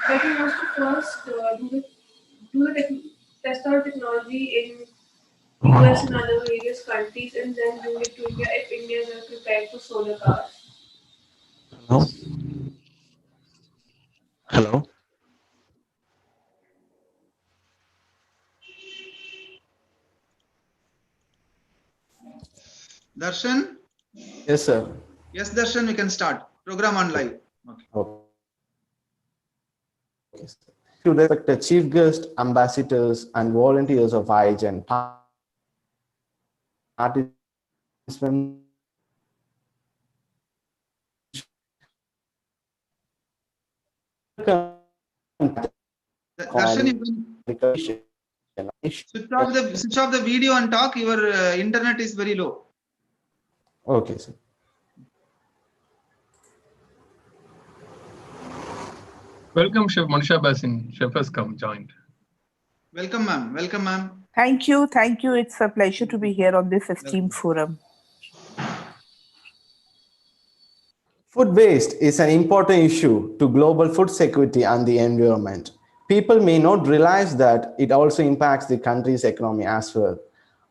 But we must first test our technology in US and other various countries and then bring it to India if India is prepared for solar cars. Hello. Hello. Darshan? Yes, sir. Yes, Darshan, we can start. Program on live. Okay. To respect the chief guest, ambassadors, and volunteers of IGEN, participants. Darshan, you can switch off the video and talk. Your internet is very low. Okay, sir. Welcome, Chef Manisha Basin. Chef has joined. Welcome, ma'am. Welcome, ma'am. Thank you. Thank you. It's a pleasure to be here on this esteemed forum. Food waste is an important issue to global food security and the environment. People may not realize that it also impacts the country's economy as well.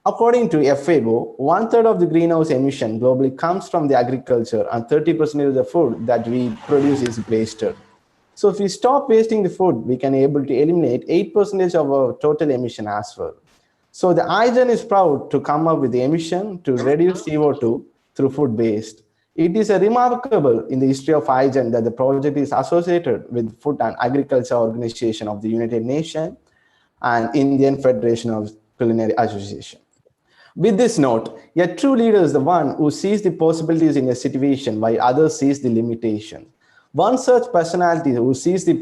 According to FAO, 1/3 of the greenhouse emission globally comes from the agriculture and 30% of the food that we produce is wasted. So if we stop wasting the food, we can able to eliminate 8% of our total emission as well. So the IGEN is proud to come up with the emission to reduce CO2 through food waste. It is a remarkable in the history of IGEN that the project is associated with Food and Agriculture Organization of the United Nations and Indian Federation of Culinary Association. With this note, a true leader is the one who sees the possibilities in a situation while others sees the limitation. One such personality who sees the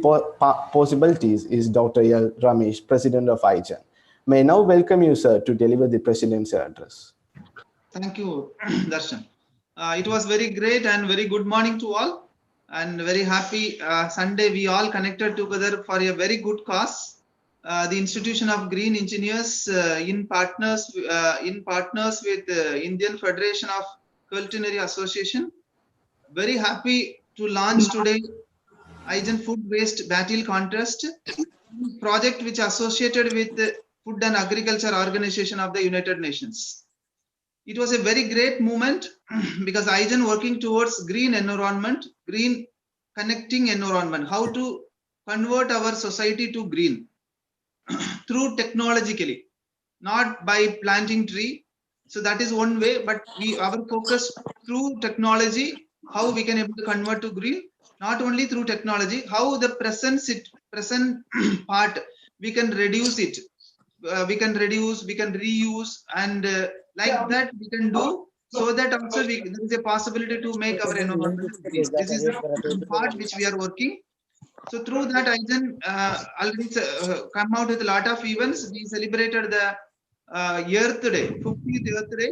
possibilities is Dr. L. Ramesh, President of IGEN. May I now welcome you, sir, to deliver the President's address. Thank you, Darshan. It was very great and very good morning to all, and very happy Sunday we all connected together for a very good cause. The Institution of Green Engineers in partners with Indian Federation of Culinary Association. Very happy to launch today IGEN Food Waste Battle Contest project which associated with the Food and Agriculture Organization of the United Nations. It was a very great movement because IGEN working towards green environment, green connecting environment, how to convert our society to green through technologically, not by planting tree. So that is one way, but our focus through technology, how we can able to convert to green, not only through technology, how the present part, we can reduce it. We can reduce, we can reuse, and like that we can do, so that also there is a possibility to make our environment green. This is the part which we are working. So through that, IGEN already come out with a lot of events. We celebrated the Earth Day, 50th Earth Day,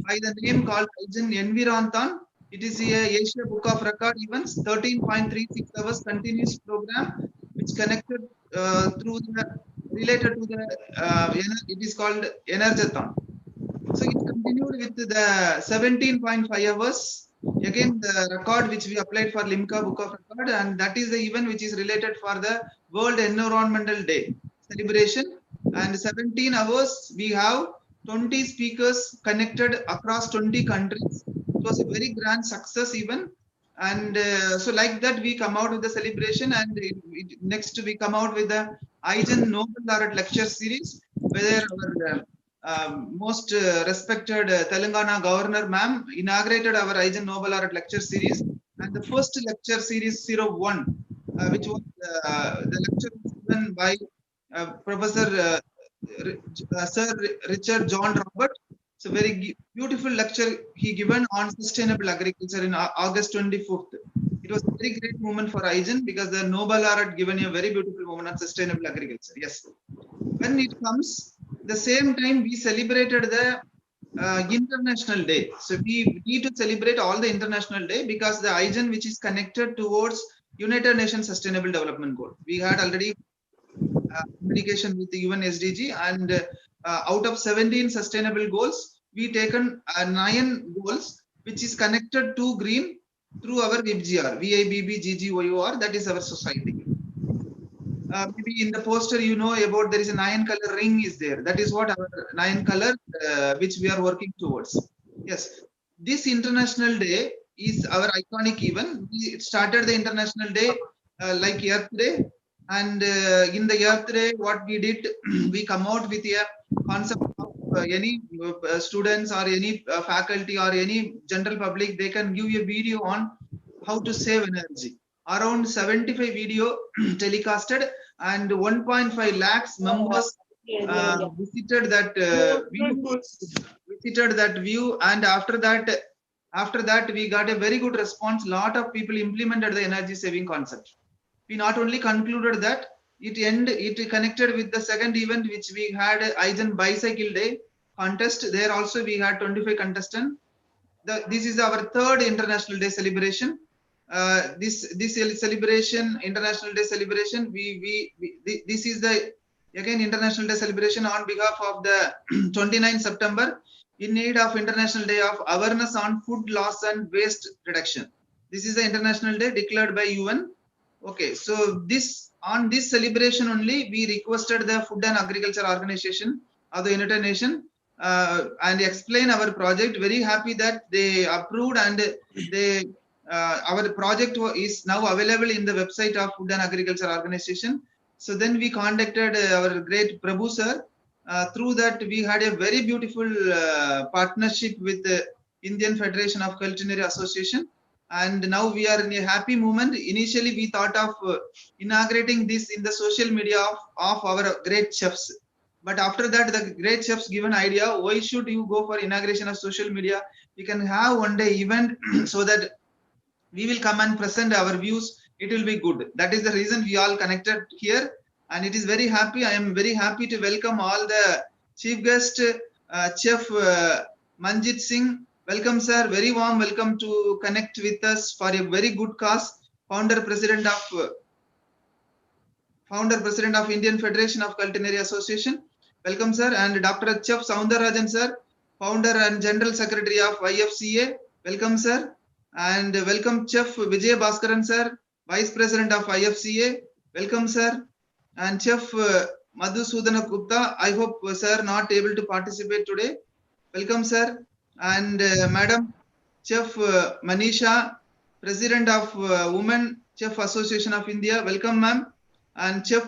by the name called IGEN Environthon. It is a Asia Book of Record events, 13.36 hours continuous program, which connected through the related to the it is called Energathon. So it continued with the 17.5 hours. Again, the record which we applied for Limca Book of Record, and that is the event which is related for the World Environmental Day celebration. And 17 hours, we have 20 speakers connected across 20 countries. It was a very grand success even. And so like that, we come out with the celebration, and next we come out with the IGEN Nobel Laureate Lecture Series, where our most respected Telangana Governor ma'am inaugurated our IGEN Nobel Laureate Lecture Series, and the first lecture series 01, which was the lecture given by Professor Sir Richard John Robert. It's a very beautiful lecture he given on sustainable agriculture in August 24th. It was a very great moment for IGEN because the Nobel Laureate given a very beautiful moment on sustainable agriculture. Yes. When it comes, the same time we celebrated the International Day. So we need to celebrate all the International Day because the IGEN which is connected towards United Nations Sustainable Development Goal. We had already communication with the UN SDG, and out of 17 sustainable goals, we taken 9 goals which is connected to green through our VIBGR, VIBBGGOUR, that is our society. maybe in the poster you know about there is a 9-color ring is there. That is what our 9 color which we are working towards. Yes, this international day is our iconic event. We started the international day like Earth Day, and in the Earth Day what we did, we come out with a concept of any students or any faculty or any general public, they can give a video on how to save energy. Around 75 video telecasted, and 1.5 lakhs members visited that view. And after that we got a very good response. Lot of people implemented the energy saving concept. We not only concluded that, it connected with the second event which we had, IGEN bicycle day contest. There also we had 25 contestants. This is our third international day celebration. This celebration, international day celebration, this is the again international day celebration on behalf of the 29th September, in need of international day of awareness on food loss and waste reduction. This is the international day declared by UN. Okay, so on this celebration only we requested the Food and Agriculture Organization of the United Nations and explain our project. Very happy that they approved, and they our project is now available in the website of Food and Agriculture Organization. So then we contacted our great Prabhu sir. Through that we had a very beautiful partnership with the Indian Federation of Culinary Association, and now we are in a happy moment. Initially we thought of inaugurating this in the social media of our great chefs, but after that the great chefs given idea, why should you go for inauguration of social media? We can have one day event so that we will come and present our views. It will be good. That is the reason we all connected here, and it is very happy. I am very happy to welcome all the chief guest, Chef Manjit Singh. Welcome sir, very warm welcome to connect with us for a very good cause. Founder president of Indian Federation of Culinary Association. Welcome sir. And Dr. Chef Soundarajan sir, founder and general secretary of IFCA. Welcome sir. And welcome Chef Vijay Bhaskaran sir, vice president of IFCA. Welcome sir. And Chef Madhusudana Gupta, I hope sir not able to participate today. Welcome sir. And Madam Chef Manisha, president of Women Chef Association of India. Welcome ma'am. And Chef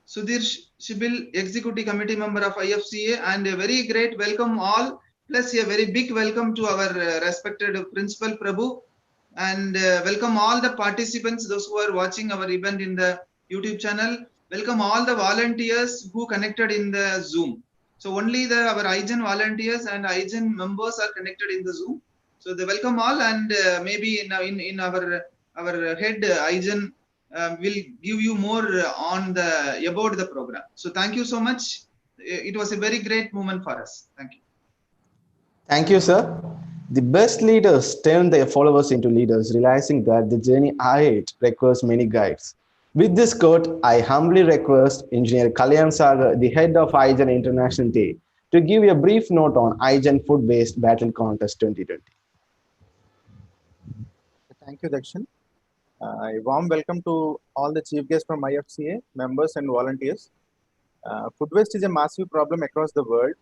Sudhir Shibil, executive committee member of IFCA. And a very great welcome all, plus a very big welcome to our respected principal Prabhu. And welcome all the participants, those who are watching our event in the YouTube channel. Welcome all the volunteers who connected in the Zoom. So only our IGEN volunteers and IGEN members are connected in the Zoom. So they welcome all, and maybe in our head IGEN will give you more about the program. So thank you so much. It was a very great moment for us. Thank you. Thank you, sir. The best leaders turn their followers into leaders, realizing that the journey ahead requires many guides. With this quote, I humbly request Engineer Kalyan Sagar, the head of IGEN International Day, to give a brief note on IGEN Food Waste Battle Contest 2020. Thank you, Dakshin. A warm welcome to all the chief guests from IFCA, members and volunteers. Food waste is a massive problem across the world,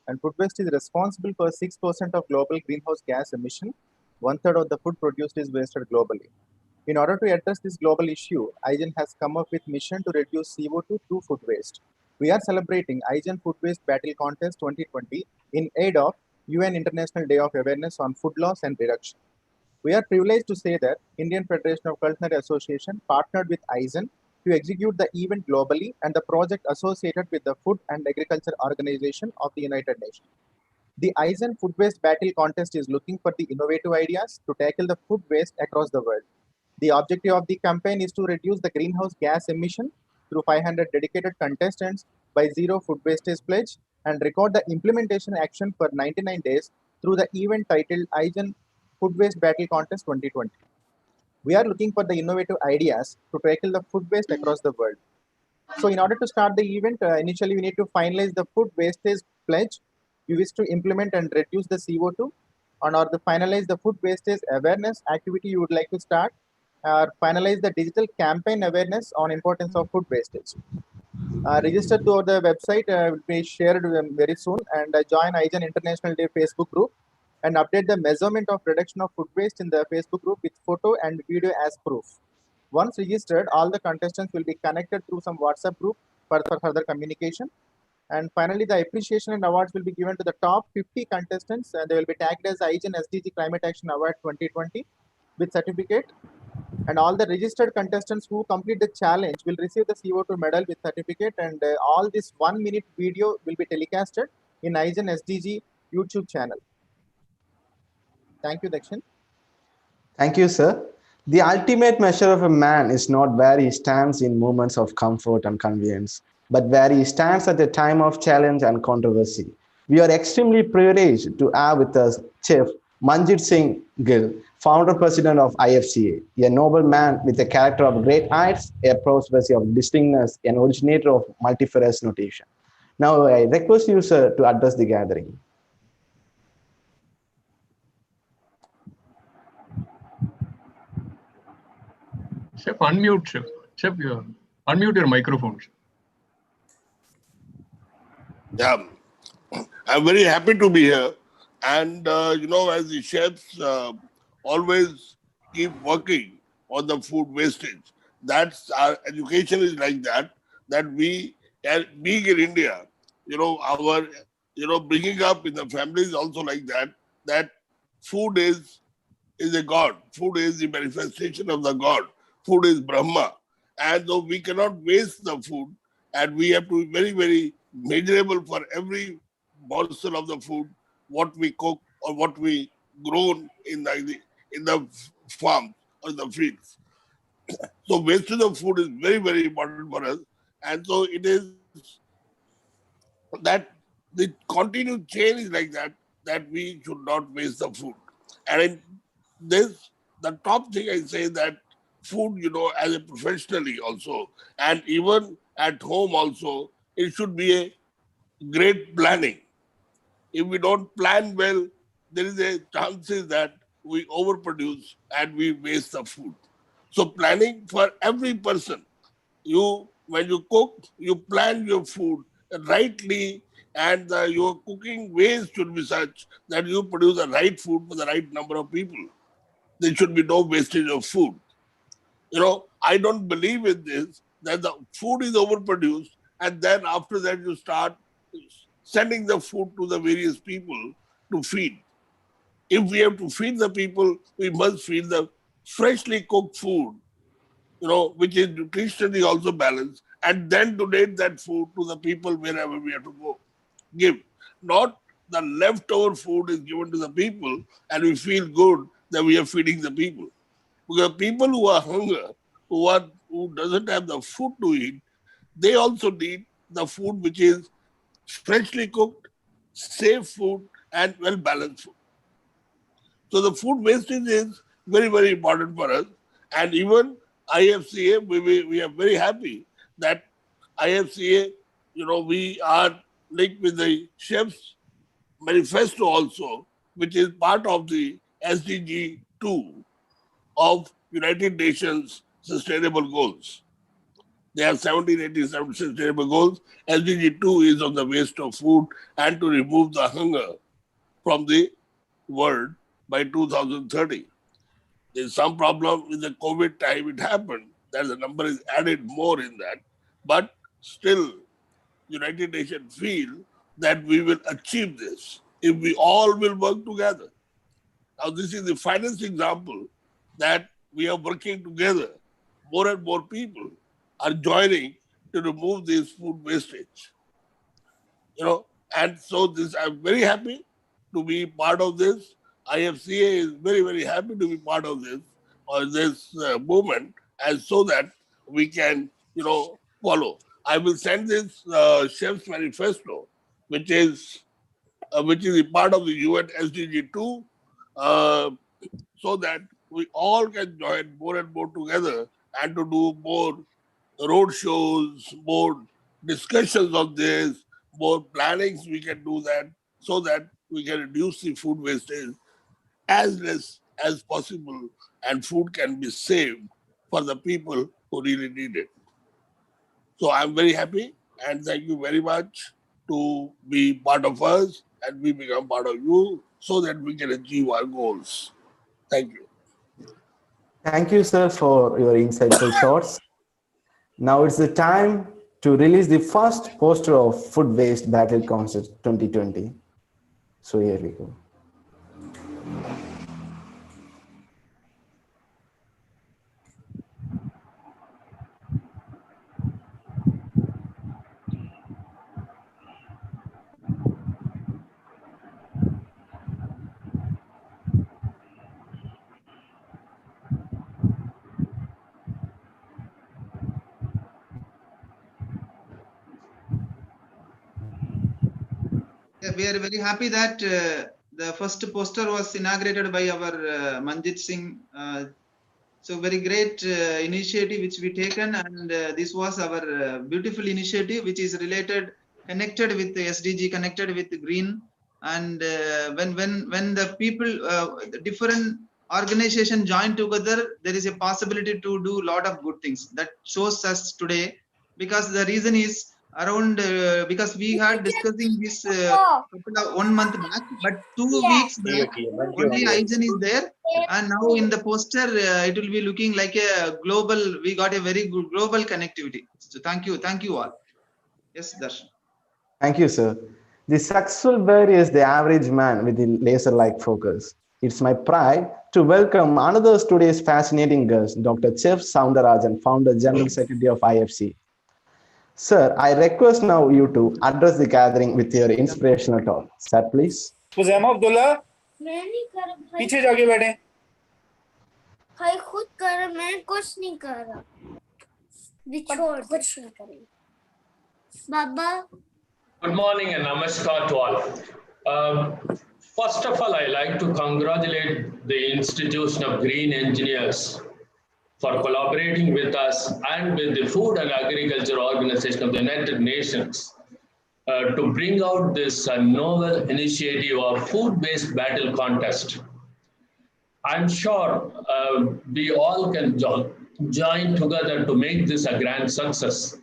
and food waste is responsible for 6% of global greenhouse gas emission. 1/3 of the food produced is wasted globally. In order to address this global issue, IGEN has come up with mission to reduce CO2 through food waste. We are celebrating IGEN Food Waste Battle Contest 2020 in aid of UN International Day of Awareness on Food Loss and Reduction. We are privileged to say that Indian Federation of Culinary Association partnered with IGEN to execute the event globally, and the project associated with the Food and Agriculture Organization of the United Nations. The IGEN Food Waste Battle Contest is looking for the innovative ideas to tackle the food waste across the world. The objective of the campaign is to reduce the greenhouse gas emission through 500 dedicated contestants by Zero Food Wastage Pledge, and record the implementation action for 99 days through the event titled IGEN Food Waste Battle Contest 2020. We are looking for the innovative ideas to tackle the food waste across the world. So in order to start the event, initially we need to finalize the food wastage pledge you wish to implement and reduce the CO2, and or to finalize the food wastage awareness activity you would like to start. finalize the digital campaign awareness on importance of food wastage. Register to the website will be shared very soon, and join IGEN International Day Facebook group and update the measurement of reduction of food waste in the Facebook group with photo and video as proof. Once registered, all the contestants will be connected through some WhatsApp group for further communication. And finally, the appreciation and awards will be given to the top 50 contestants, and they will be tagged as IGEN SDG Climate Action Award 2020 with certificate. And all the registered contestants who complete the challenge will receive the CO2 medal with certificate. And all this 1 minute video will be telecasted in IGEN SDG YouTube channel. Thank you, Dakshin. Thank you, sir. The ultimate measure of a man is not where he stands in moments of comfort and convenience, but where he stands at a time of challenge and controversy. We are extremely privileged to have with us Chef Manjit Singh Gill, founder president of IFCA, a noble man with a character of great heights, a prosperity of distinctness, an originator of multifarious notation. Now, I request you, sir, to address the gathering. Chef, unmute, Chef. Chef, unmute your microphone. Yeah, I'm very happy to be here. And, as the chefs always keep working on the food wastage, that's our education is like that we, being in India, our, bringing up in the family is also like that food is a God. Food is the manifestation of the God. Food is Brahma. And though we cannot waste the food, and we have to be very, very measurable for every morsel of the food, what we cook or what we grown in the farm or the fields. So wastage of food is very, very important for us. And so it is that the continued chain is like that we should not waste the food. And in this, the top thing I say that food, as a professionally also, and even at home also, it should be a great planning. If we don't plan well, there is a chances that we overproduce and we waste the food. So planning for every person, when you cook, you plan your food rightly, and your cooking ways should be such that you produce the right food for the right number of people. There should be no wastage of food. I don't believe in this, that the food is overproduced, and then after that you start sending the food to the various people to feed. If we have to feed the people, we must feed the freshly cooked food, which is nutritionally also balanced, and then donate that food to the people wherever we have to go. Give. Not the leftover food is given to the people and we feel good that we are feeding the people. Because people who are hungry, who doesn't have the food to eat, they also need the food which is freshly cooked, safe food, and well balanced food. So the food wastage is very, very important for us. And even IFCA, we are very happy that IFCA, we are linked with the chefs manifesto also, which is part of the SDG 2 of United Nations Sustainable Goals. There are 1787 sustainable goals. SDG 2 is on the waste of food and to remove the hunger from the world by 2030. There's some problem with the COVID time it happened, that the number is added more in that. But still, United Nations feel that we will achieve this if we all will work together. Now, this is the finest example that we are working together. More and more people are joining to remove this food wastage. And so this I'm very happy to be part of this. IFCA is very, very happy to be part of this or this movement, and so that we can, follow. I will send this chef's manifesto, which is a part of the UN SDG 2, so that we all can join more and more together and to do more road shows, more discussions of this, more plannings we can do that so that we can reduce the food wastage as less as possible and food can be saved for the people who really need it. So I'm very happy and thank you very much to be part of us and we become part of you so that we can achieve our goals. Thank you. Thank you, sir, for your insightful thoughts. Now it's the time to release the first poster of Food Waste Battle Concert 2020. So here we go. Yeah, we are very happy that the first poster was inaugurated by our Manjit Singh. So very great initiative which we taken, and this was our beautiful initiative which is related, connected with the SDG, connected with the green. And when the people, the different organization join together, there is a possibility to do a lot of good things. That shows us today, because the reason is around because we had discussing this 1 month back, but 2 weeks back only IGEN is there, and now in the poster it will be looking like a global. We got a very good global connectivity. So thank you all. Yes, Darshan. Thank you, sir. The successful bear is the average man with the laser-like focus. It's my pride to welcome another today's fascinating guest, Dr. Chef Soundarajan, Founder General Secretary of IFC. Sir, I request now you to address the gathering with your inspirational talk. Sir, please. हुज़ैमा Abdullah पीछे जाके बैठे भाई खुद कर, मैं कुछ नहीं कर रहा, छोड़ कुछ नहीं करेंगे बाबा. Good morning and namaskar to all. First of all, I like to congratulate the Institution of Green Engineers for collaborating with us and with the Food and Agriculture Organization of the United Nations to bring out this novel initiative of food-based battle contest. I'm sure we all can join together to make this a grand success.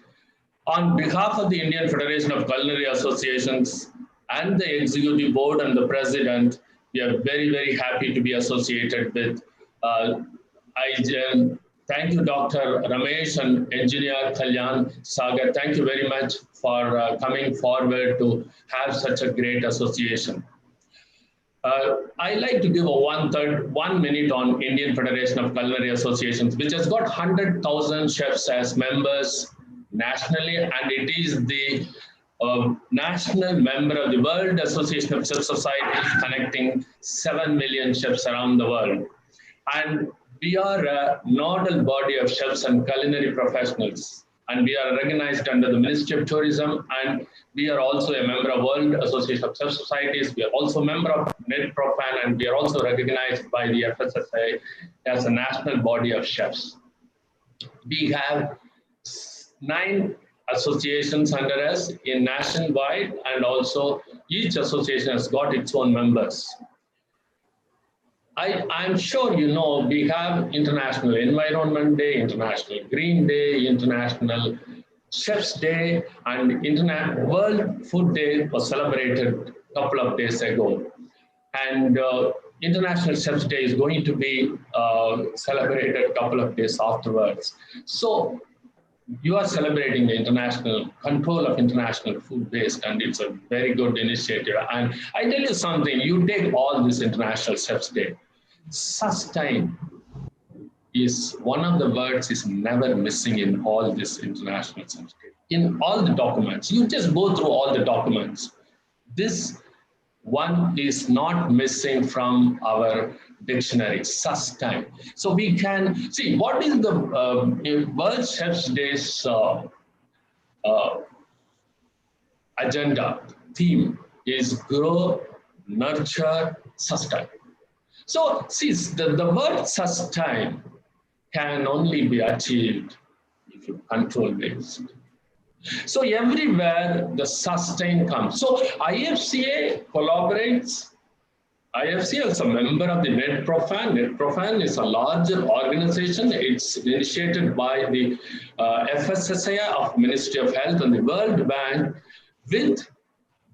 On behalf of the Indian Federation of Culinary Associations and the Executive Board and the President, we are very, very happy to be associated with IGEN. Thank you, Dr. Ramesh and Engineer Kalyan Sagar. Thank you very much for coming forward to have such a great association. I like to give a 1 minute on Indian Federation of Culinary Associations, which has got 100,000 chefs as members nationally, and it is the national member of the World Association of Chef Societies, connecting 7 million chefs around the world. And we are a nodal body of chefs and culinary professionals, and we are recognized under the Ministry of Tourism, and we are also a member of World Association of Chef Societies. We are also a member of NEDPROFAN, and we are also recognized by the FSSA as a national body of chefs. We have 9 associations under us in nationwide, and also each association has got its own members. I'm sure you know we have International Environment Day, International Green Day, International Chef's Day, and World Food Day was celebrated a couple of days ago. And International Chef's Day is going to be celebrated a couple of days afterwards. So you are celebrating the international control of international food waste, and it's a very good initiative. And I tell you something, you take all this International Chef's Day, sustain is one of the words is never missing in all this International Chef's Day. In all the documents, you just go through all the documents. This one is not missing from our dictionary, sustain. So we can see what is the World Chef's Day's agenda theme is grow, nurture, sustain. So see, the word sustain can only be achieved if you control waste. So everywhere the sustain comes. So IFCA collaborates IFC is a member of the NetProfan. NetProfan is a larger organization. It's initiated by the FSSAI of Ministry of Health and the World Bank with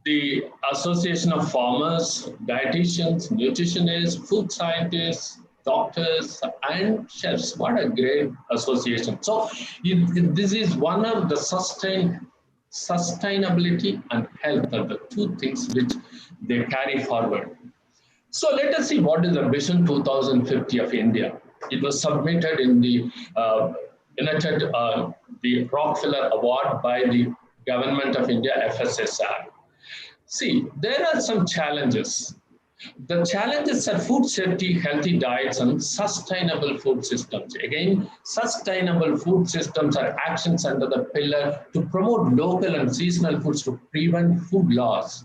the Association of Farmers, Dietitians, Nutritionists, Food Scientists, doctors, and chefs. What a great association. So this is one of the sustainability and health are the two things which they carry forward. So let us see what is the Vision 2050 of India. It was submitted in the the Rockefeller Award by the Government of India, FSSAI. See, there are some challenges. The challenges are food safety, healthy diets, and sustainable food systems. Again, sustainable food systems are actions under the pillar to promote local and seasonal foods to prevent food loss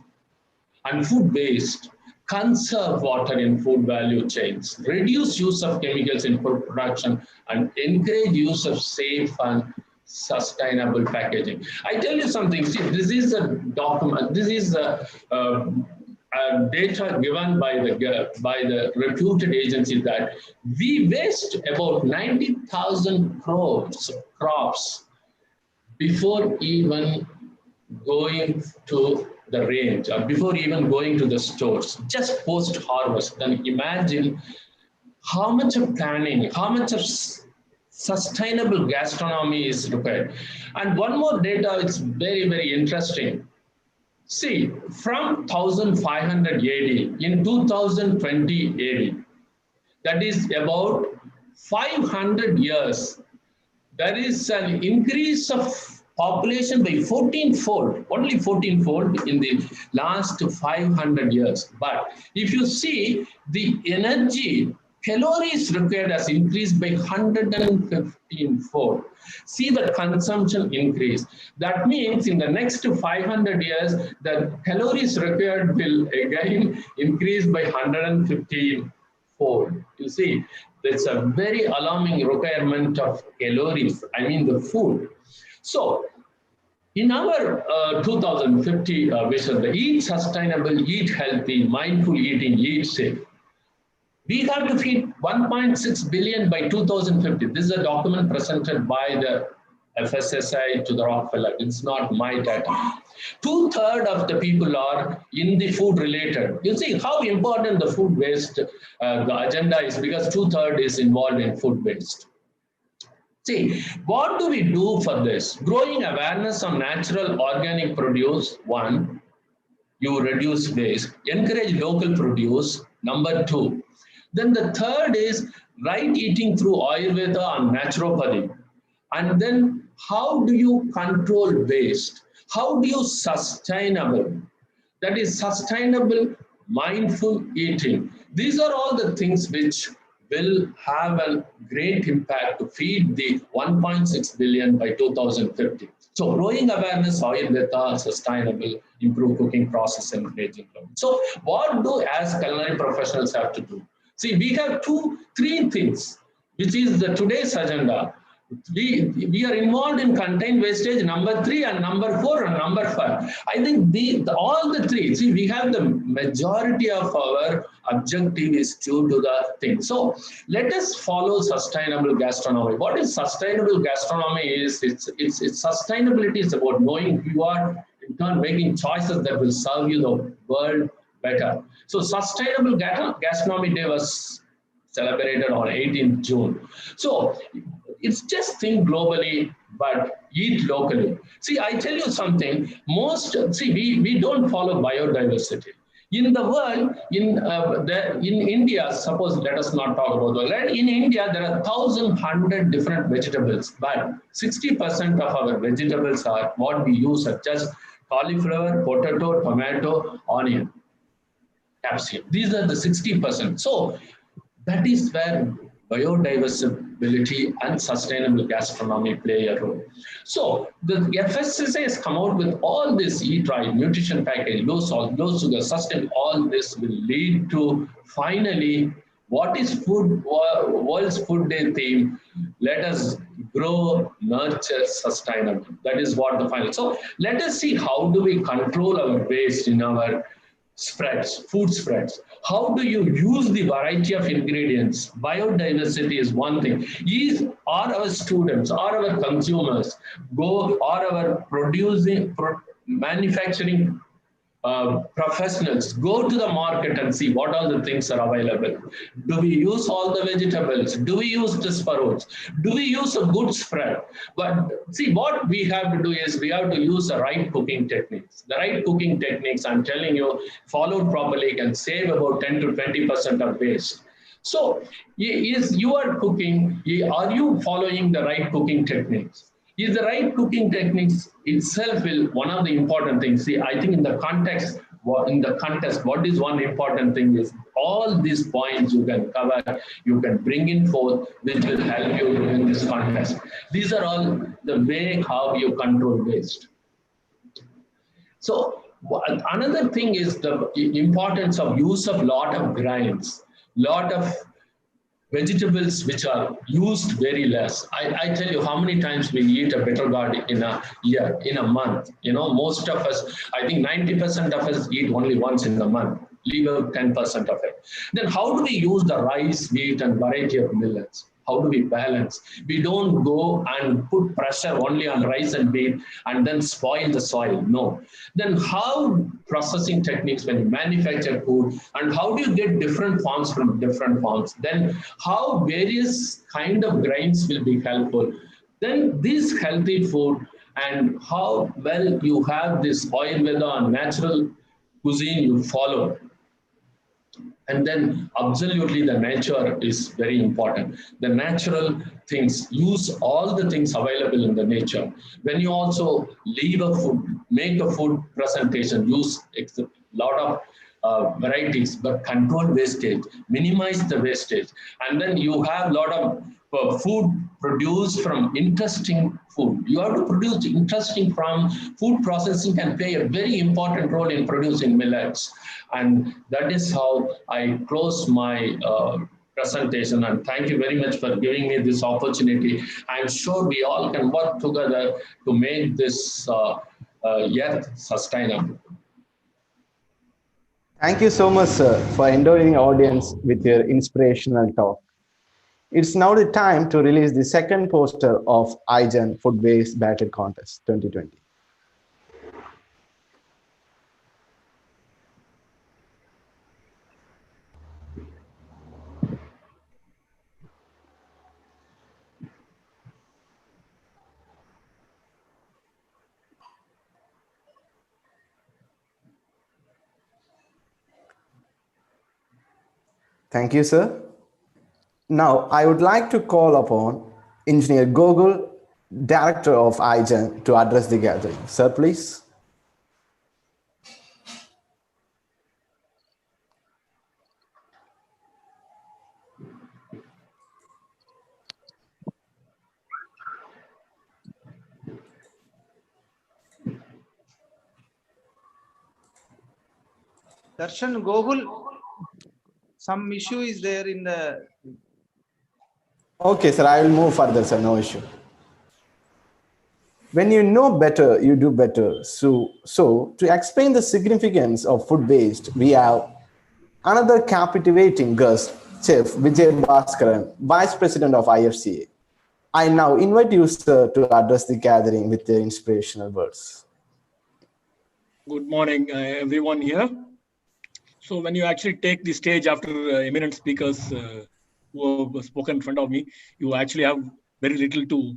and food waste, conserve water in food value chains, reduce use of chemicals in food production, and encourage use of safe and sustainable packaging. I tell you something, see, this is a document, this is a data given by the reputed agency that we waste about 90,000 crops before even going to the range or before even going to the stores, just post harvest. Then imagine how much of planning, how much of sustainable gastronomy is required. And one more data, it's very, very interesting. See, from 1500 AD in 2020 AD, that is about 500 years, there is an increase of population by 14-fold, only 14-fold in the last 500 years. But if you see the energy, calories required has increased by 115-fold. See the consumption increase. That means in the next 500 years, the calories required will again increase by 115-fold. You see, that's a very alarming requirement of calories, I mean the food. So, in our 2050 vision, the eat sustainable, eat healthy, mindful eating, eat safe, we have to feed 1.6 billion by 2050. This is a document presented by the FSSAI to the Rockefeller. It's not my data. 2/3 of the people are in the food related. You see how important the food waste, the agenda is, because 2/3 is involved in food waste. See, what do we do for this? Growing awareness on natural organic produce, one, you reduce waste, encourage local produce, number two. Then the third is right eating through Ayurveda and naturopathy. And then how do you control waste? How do you sustainable? That is sustainable, mindful eating. These are all the things which will have a great impact to feed the 1.6 billion by 2050. So growing awareness, Ayurveda, sustainable, improve cooking process and aging. So what do as culinary professionals have to do? See, we have three things, which is the today's agenda. We are involved in contained wastage, number 3, and number 4, and number 5. I think all the three, see, we have the majority of our objective is due to the thing. So let us follow sustainable gastronomy. What is sustainable gastronomy is, it's sustainability is about knowing who you are, in turn making choices that will serve you the world better. So Sustainable Gastronomy Day was celebrated on 18th June. So it's just think globally, but eat locally. See, I tell you something, we don't follow biodiversity. In the world, in India, suppose let us not talk about the world. In India, there are 1,100 different vegetables, but 60% of our vegetables are what we use are just cauliflower, potato, tomato, onion, capsicum. These are the 60%. So that is where biodiversity and sustainable gastronomy play a role. So the FSSAI has come out with all this eat right, nutrition package, low salt, low sugar, sustain. All this will lead to finally what is food, World's Food Day theme. Let us grow, nurture, sustainable. That is what the final. So let us see how do we control our waste in our spreads, food spreads. How do you use the variety of ingredients? Biodiversity is one thing. Are our students, are our consumers, are our manufacturing professionals go to the market and see what all the things are available. Do we use all the vegetables? Do we use the sprouts? Do we use a good spread? But see, what we have to do is we have to use the right cooking techniques. The right cooking techniques, I'm telling you, followed properly can save about 10 to 20% of waste. So, is you are cooking, are you following the right cooking techniques? Is the right cooking techniques itself one of the important things. See, I think in the contest, what is one important thing is all these points you can cover, you can bring in forth, which will help you in this contest. These are all the way how you control waste. So another thing is the importance of use of lot of grains, lot of vegetables which are used very less. I tell you how many times we eat a bitter gourd in a year, in a month. You know, most of us, I think 90% of us eat only once in a month, leave out 10% of it. Then how do we use the rice, wheat and variety of millets? How do we balance? We don't go and put pressure only on rice and wheat and then spoil the soil. No. Then how processing techniques when you manufacture food, and how do you get different forms from different forms? Then how various kind of grains will be helpful. Then this healthy food and how well you have this Ayurveda and natural cuisine you follow. And then absolutely the nature is very important. The natural things, use all the things available in the nature. When you also leave a food, make a food presentation, use a lot of varieties, but control wastage, minimize the wastage. And then you have a lot of food produced from interesting food. You have to produce interesting from food processing can play a very important role in producing millets. And that is how I close my presentation. And thank you very much for giving me this opportunity. I'm sure we all can work together to make this earth sustainable. Thank you so much, sir, for endowing the audience with your inspirational talk. It's now the time to release the second poster of IGEN Food Waste Battle Contest 2020. Thank you, sir. Now, I would like to call upon Engineer Gogul, Director of IGEN, to address the gathering. Sir, please. Darshan, Gogul, some issue is there in the... Okay, sir, I will move further, sir, no issue. When you know better, you do better. So to explain the significance of food waste, we have another captivating guest, Chef Vijay Bhaskaran, Vice President of IFCA. I now invite you, sir, to address the gathering with the inspirational words. Good morning, everyone here. So when you actually take the stage after eminent speakers who have spoken in front of me, you actually have very little to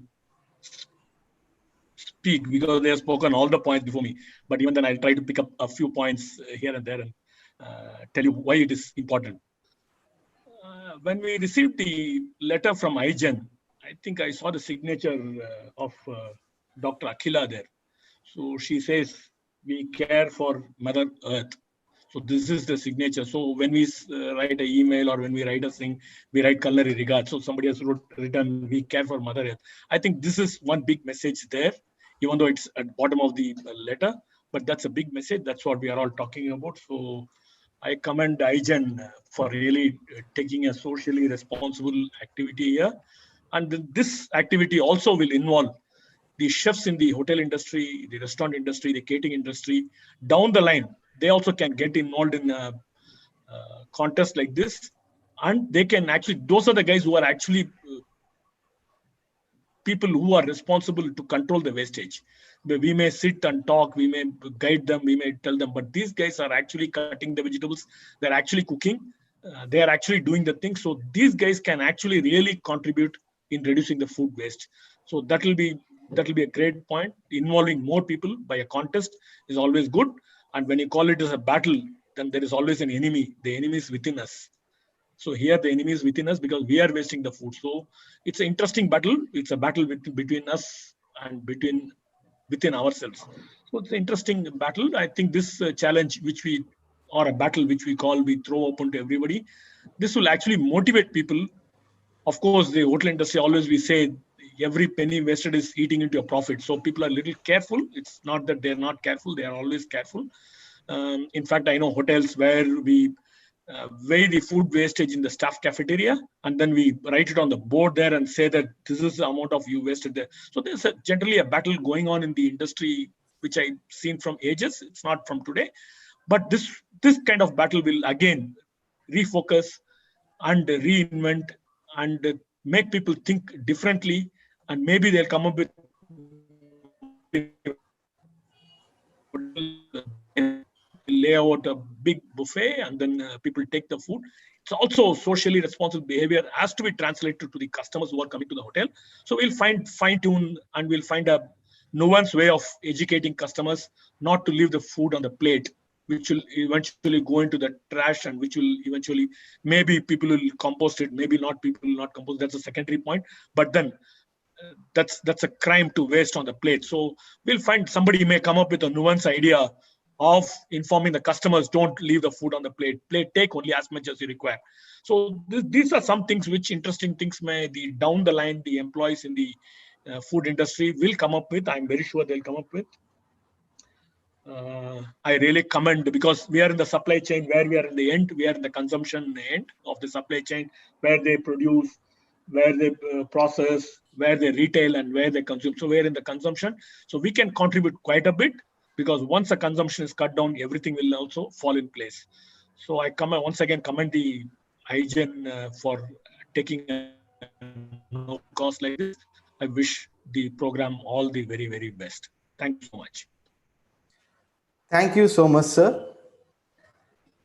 speak because they have spoken all the points before me. But even then, I'll try to pick up a few points here and there and tell you why it is important. When we received the letter from IGEN, I think I saw the signature of Dr. Akhila there. So she says, we care for Mother Earth. So this is the signature. So when we write an email or when we write a thing, we write culinary regards. So somebody has written, we care for Mother Earth. I think this is one big message there, even though it's at the bottom of the letter, but that's a big message. That's what we are all talking about. So I commend IGEN for really taking a socially responsible activity here. And this activity also will involve the chefs in the hotel industry, the restaurant industry, the catering industry. Down the line, they also can get involved in a contest like this, and they can actually, those are the guys who are actually people who are responsible to control the wastage. We may sit and talk, we may guide them, we may tell them, but these guys are actually cutting the vegetables, they're actually cooking, they are actually doing the thing. So these guys can actually really contribute in reducing the food waste. So that will be a great point. Involving more people by a contest is always good. And when you call it as a battle, then there is always an enemy. The enemy is within us. So here the enemy is within us because we are wasting the food. So it's an interesting battle. It's a battle between us and within ourselves. So it's an interesting battle. I think this challenge, or a battle which we throw open to everybody, this will actually motivate people. Of course, the hotel industry, always we say every penny wasted is eating into your profit. So people are a little careful. It's not that they're not careful. They are always careful. In fact, I know hotels where we weigh the food wastage in the staff cafeteria, and then we write it on the board there and say that this is the amount of you wasted there. So there's generally a battle going on in the industry, which I've seen from ages. It's not from today, but this kind of battle will again refocus and reinvent and make people think differently, and maybe they'll come up with lay out a big buffet and then people take the food. It's also socially responsible behavior has to be translated to the customers who are coming to the hotel. So we'll fine tune and we'll find a nuanced way of educating customers not to leave the food on the plate, which will eventually go into the trash and which will eventually, maybe people will compost it, maybe not, people will not compost. That's a secondary point. But then that's a crime to waste on the plate. So we'll find somebody may come up with a nuanced idea of informing the customers, don't leave the food on the plate, take only as much as you require. So these are some things which interesting things may down the line the employees in the food industry will come up with. I'm very sure they'll come up with. I really commend, because we are in the supply chain where we are in the end, we are in the consumption end of the supply chain, where they produce, where they process, where they retail, and where they consume. So we're in the consumption. So we can contribute quite a bit, because once the consumption is cut down, everything will also fall in place. So I once again commend the IGEN for taking a course like this. I wish the program all the very, very best. Thank you so much. Thank you so much, sir.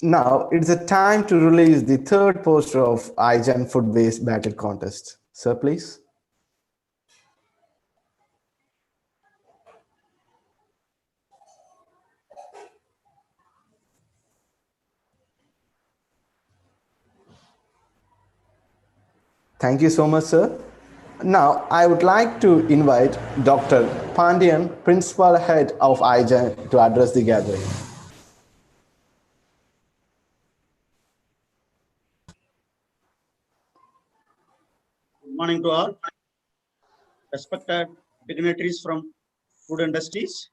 Now it's a time to release the third poster of IGEN Food Waste Battle Contest. Sir, please. Thank you so much, sir. Now, I would like to invite Dr. Pandian, Principal Head of IGEN, to address the gathering. Good morning to all. Respected dignitaries from food industries,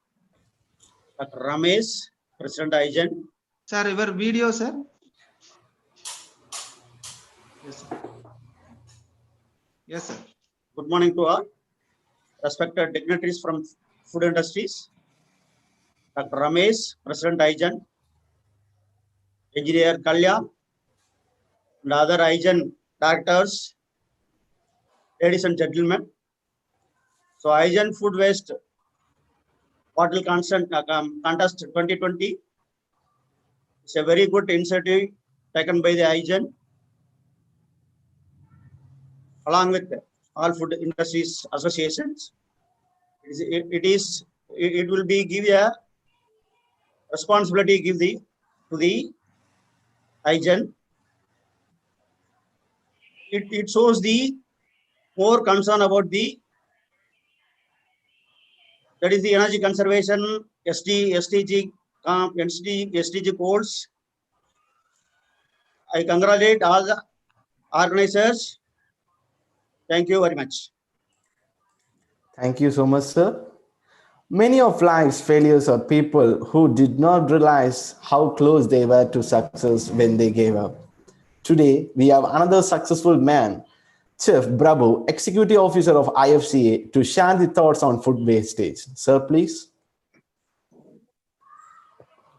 Dr. Ramesh, President IGEN. Sir, your video, sir. Yes, sir. Yes, sir. Good morning to all. Respected dignitaries from food industries, Dr. Ramesh, President IGEN, Engineer Kalyan, and other IGEN directors, ladies and gentlemen. So IGEN Food Waste Bottle Contest 2020 is a very good initiative taken by the IGEN along with all food industries associations. It will be give a responsibility to the IGEN. It shows the more concern about the energy conservation, SDG goals. I congratulate all the organizers. Thank you very much. Thank you so much, sir. Many of life's failures are people who did not realize how close they were to success when they gave up. Today, we have another successful man, Chef Prabhu, Executive Officer of IFCA, to share the thoughts on food wastage. Sir, please.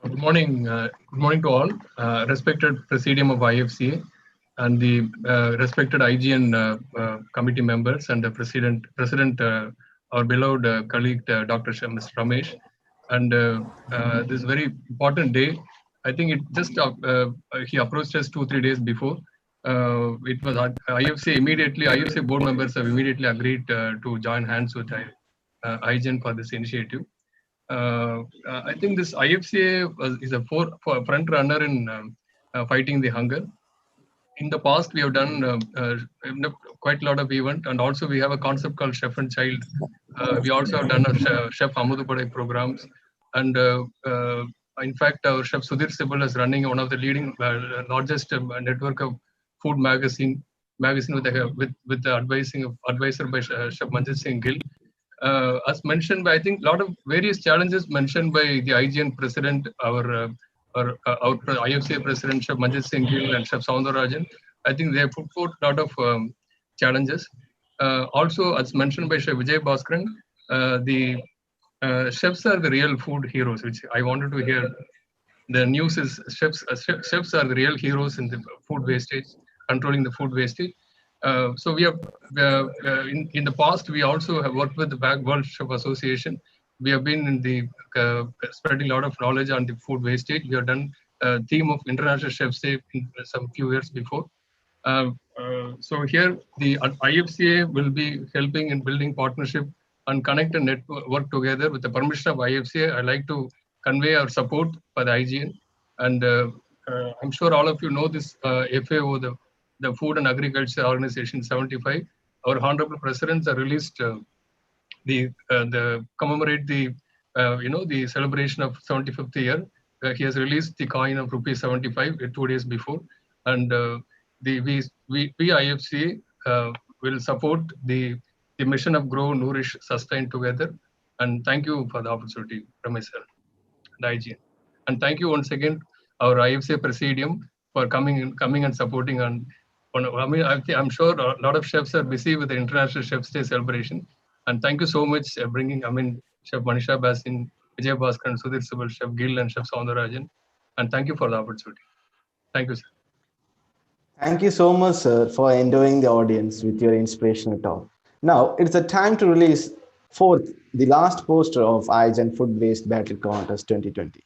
Good morning to all. Respected Presidium of IFCA and the respected IGN committee members and the President, our beloved colleague, Dr. Mr. Ramesh. And this very important day, I think it just, he approached us 2-3 days before. It was IFCA board members have immediately agreed to join hands with IGEN for this initiative. I think this IFCA is a front runner in fighting the hunger. In the past, we have done quite a lot of event, and also we have a concept called Chef and Child. We also have done a Chef Amudupadai programs, and in fact, our Chef Sudhir Sibal is running one of the leading, largest network of food magazine with the advisor by Chef Manjit Singh Gill. As mentioned by, I think, a lot of various challenges mentioned by the IGN president, our IFCA president, Chef Manjit Singh Gill and Chef Soundarajan. I think they have put forth a lot of challenges. Also, as mentioned by Chef Vijay Bhaskaran, the chefs are the real food heroes, which I wanted to hear. The news is chefs are the real heroes in the food wastage, controlling the food wastage. So we have in the past, we also have worked with the World Chef Association. We have been in the spreading a lot of knowledge on the food wastage. We have done a theme of International Chefs Day some few years before. So here the IFCA will be helping in building partnership and connect and network together. With the permission of IFCA, I like to convey our support for the IGN. And I'm sure all of you know this FAO, the Food and Agriculture Organization 75. Our Honorable Presidents are released the commemorate the the celebration of 75th year. He has released the coin of rupees 75 2 days before, and we IFCA will support the mission of Grow, Nourish, Sustain together. And thank you for the opportunity, Ramesh sir, and IGN. And thank you once again, our IFCA Presidium, for coming and supporting. And I mean, I'm sure a lot of chefs are busy with the International Chef's Day celebration. And thank you so much bringing, Chef Manisha Basin, Vijay Bhaskaran, Sudhir Sibal, Chef Gill, and Chef Soundarajan. And thank you for the opportunity. Thank you, sir. Thank you so much, sir, for endowing the audience with your inspirational talk. Now, it's a time to release forth the last poster of IGEN Food Waste Battle Contest 2020.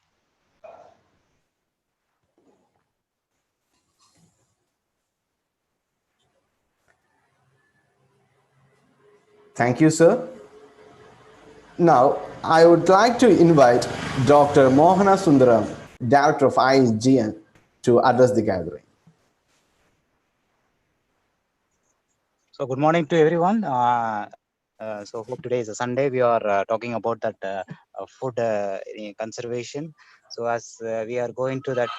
Thank you, sir. Now, I would like to invite Dr. Mohana Sundaram, Director of IGEN, to address the gathering. So good morning to everyone. So hope today is a Sunday. We are talking about that food conservation. So as we are going to that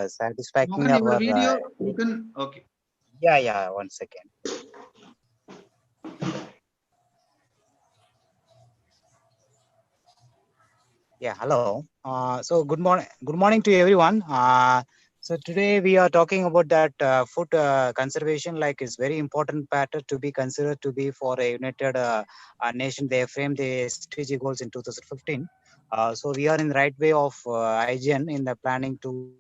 satisfying our video, you can, okay. Yeah, 1 second. Yeah, hello. So good morning to everyone. So today we are talking about that food conservation, like is very important matter to be considered to be for a united nation. They framed the SDG goals in 2015. So we are in the right way of IGN in the planning to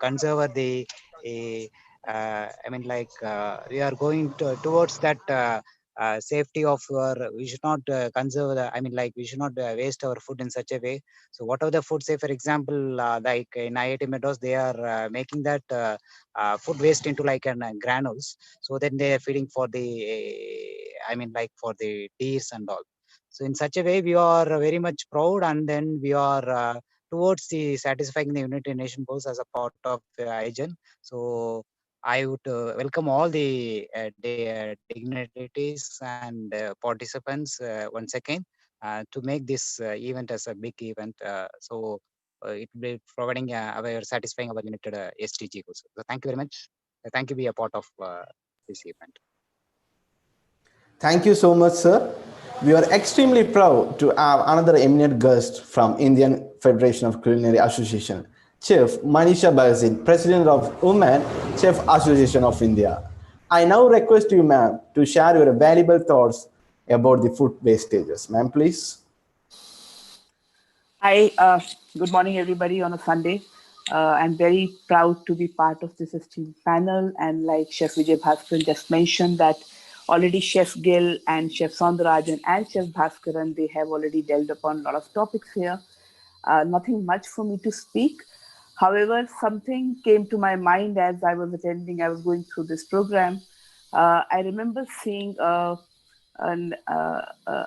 conserve the, we are going towards that safety of we should not conserve we should not waste our food in such a way. So whatever the food, say for example, like in IIT Madras, they are making that food waste into like granules. So then they are feeding for the, for the deers and all. So in such a way, we are very much proud, and then we are towards the satisfying the United Nations goals as a part of IGEN. So I would welcome all the dignitaries and participants once again to make this event as a big event. So it will be providing our satisfying our united SDG goals. So thank you very much. Thank you for being a part of this event. Thank you so much, sir. We are extremely proud to have another eminent guest from Indian Federation of Culinary Association, Chef Manisha Basin, President of Women Chef Association of India. I now request you, ma'am, to share your valuable thoughts about the food wastages. Ma'am, please. I Good morning, everybody, on a Sunday. I'm very proud to be part of this esteemed panel. And like Chef Vijay Bhaskaran just mentioned, that already Chef Gill and Chef Soundarajan and Chef Bhaskaran, they have already delved upon a lot of topics here. Nothing much for me to speak. However, something came to my mind as I was going through this program. I remember seeing an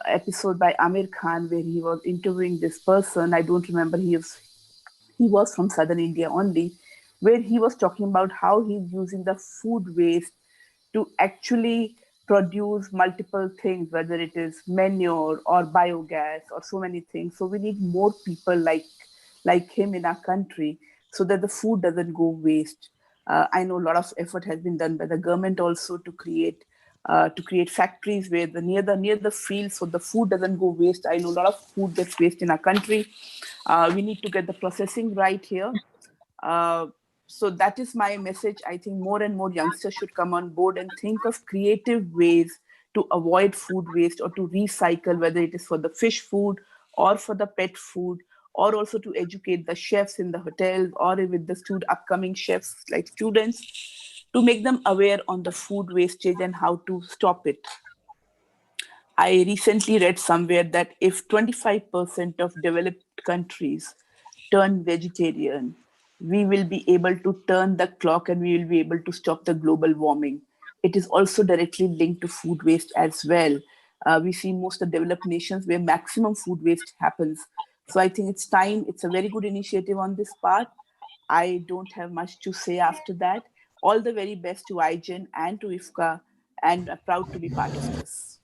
episode by Amir Khan where he was interviewing this person. I don't remember, he was from southern India only, where he was talking about how he's using the food waste to actually produce multiple things, whether it is manure or biogas or so many things. So we need more people like him in our country so that the food doesn't go waste. I know a lot of effort has been done by the government also to create factories where the field, so the food doesn't go waste. I know a lot of food gets waste in our country. We need to get the processing right here. Uh, so that is my message. I think more and more youngsters should come on board and think of creative ways to avoid food waste or to recycle, whether it is for the fish food or for the pet food, or also to educate the chefs in the hotels or with the upcoming chefs like students to make them aware on the food wastage and how to stop it. I recently read somewhere that if 25% of developed countries turn vegetarian, we will be able to turn the clock and we will be able to stop the global warming. It is also directly linked to food waste as well. We see most of the developed nations where maximum food waste happens. So I think it's time, it's a very good initiative on this part. I don't have much to say after that. All the very best to IGEN and to IFCA, and I'm proud to be part of this.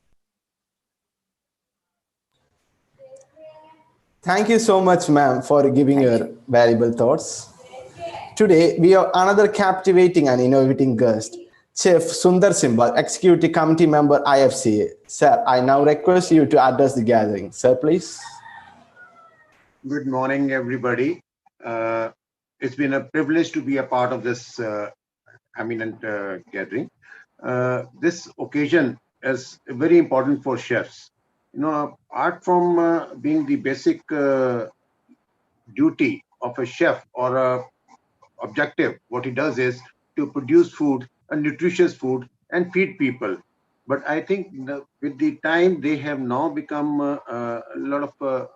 Thank you so much, ma'am, for giving your valuable thoughts. Today, we have another captivating and innovating guest, Chef Sundar Simbal, Executive Committee Member, IFCA. Sir, I now request you to address the gathering. Sir, please. Good morning, everybody. It's been a privilege to be a part of this eminent gathering. This occasion is very important for chefs. You know, apart from being the basic duty of a chef or a objective, what he does is to produce food, a nutritious food, and feed people. But I think with the time, they have now become a lot of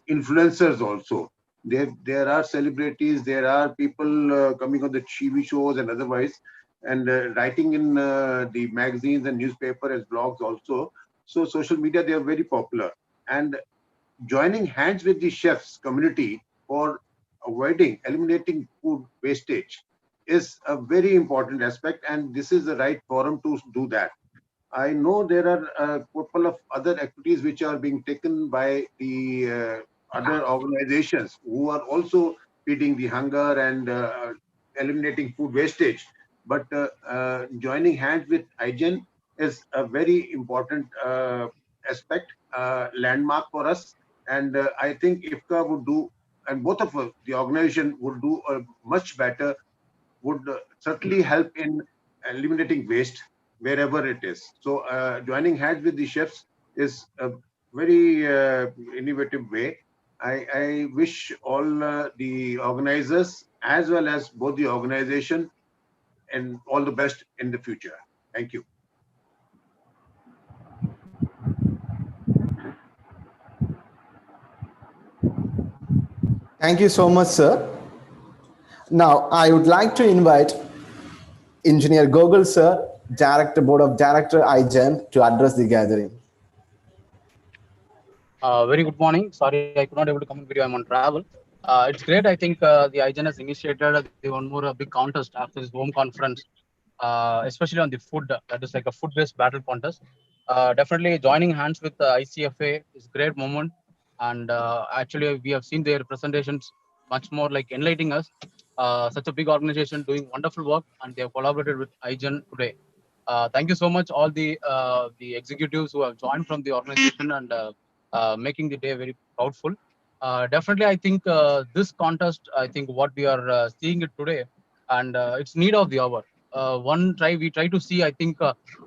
influencers also. There are celebrities, there are people coming on the TV shows and otherwise, and writing in the magazines and newspaper as blogs also. So social media, they are very popular. And joining hands with the chefs community for eliminating food wastage is a very important aspect, and this is the right forum to do that. I know there are a couple of other activities which are being taken by the other organizations who are also feeding the hunger and eliminating food wastage. But joining hands with IGEN is a very important aspect, landmark for us. And I think IFCA would do, and both of the organization would do a much better, would certainly help in eliminating waste wherever it is. So joining hands with the chefs is a very innovative way. I wish all the organizers as well as both the organization and all the best in the future. Thank you. Thank you so much, sir. Now, I would like to invite Engineer Gogol, sir, Director, Board of Director, IGEN, to address the gathering. Very good morning. Sorry, I could not able to come in video. I'm on travel. It's great. I think the IGEN has initiated the one more big contest after this home conference, especially on the food. That is like a food-based battle contest. Definitely joining hands with ICFA is a great moment. And actually, we have seen their presentations much more like enlightening us. Such a big organization doing wonderful work, and they have collaborated with IGEN today. Thank you so much, all the executives who have joined from the organization and making the day very proudful. Definitely, I think this contest, I think what we are seeing it today, and it's need of the hour. We try to see, I think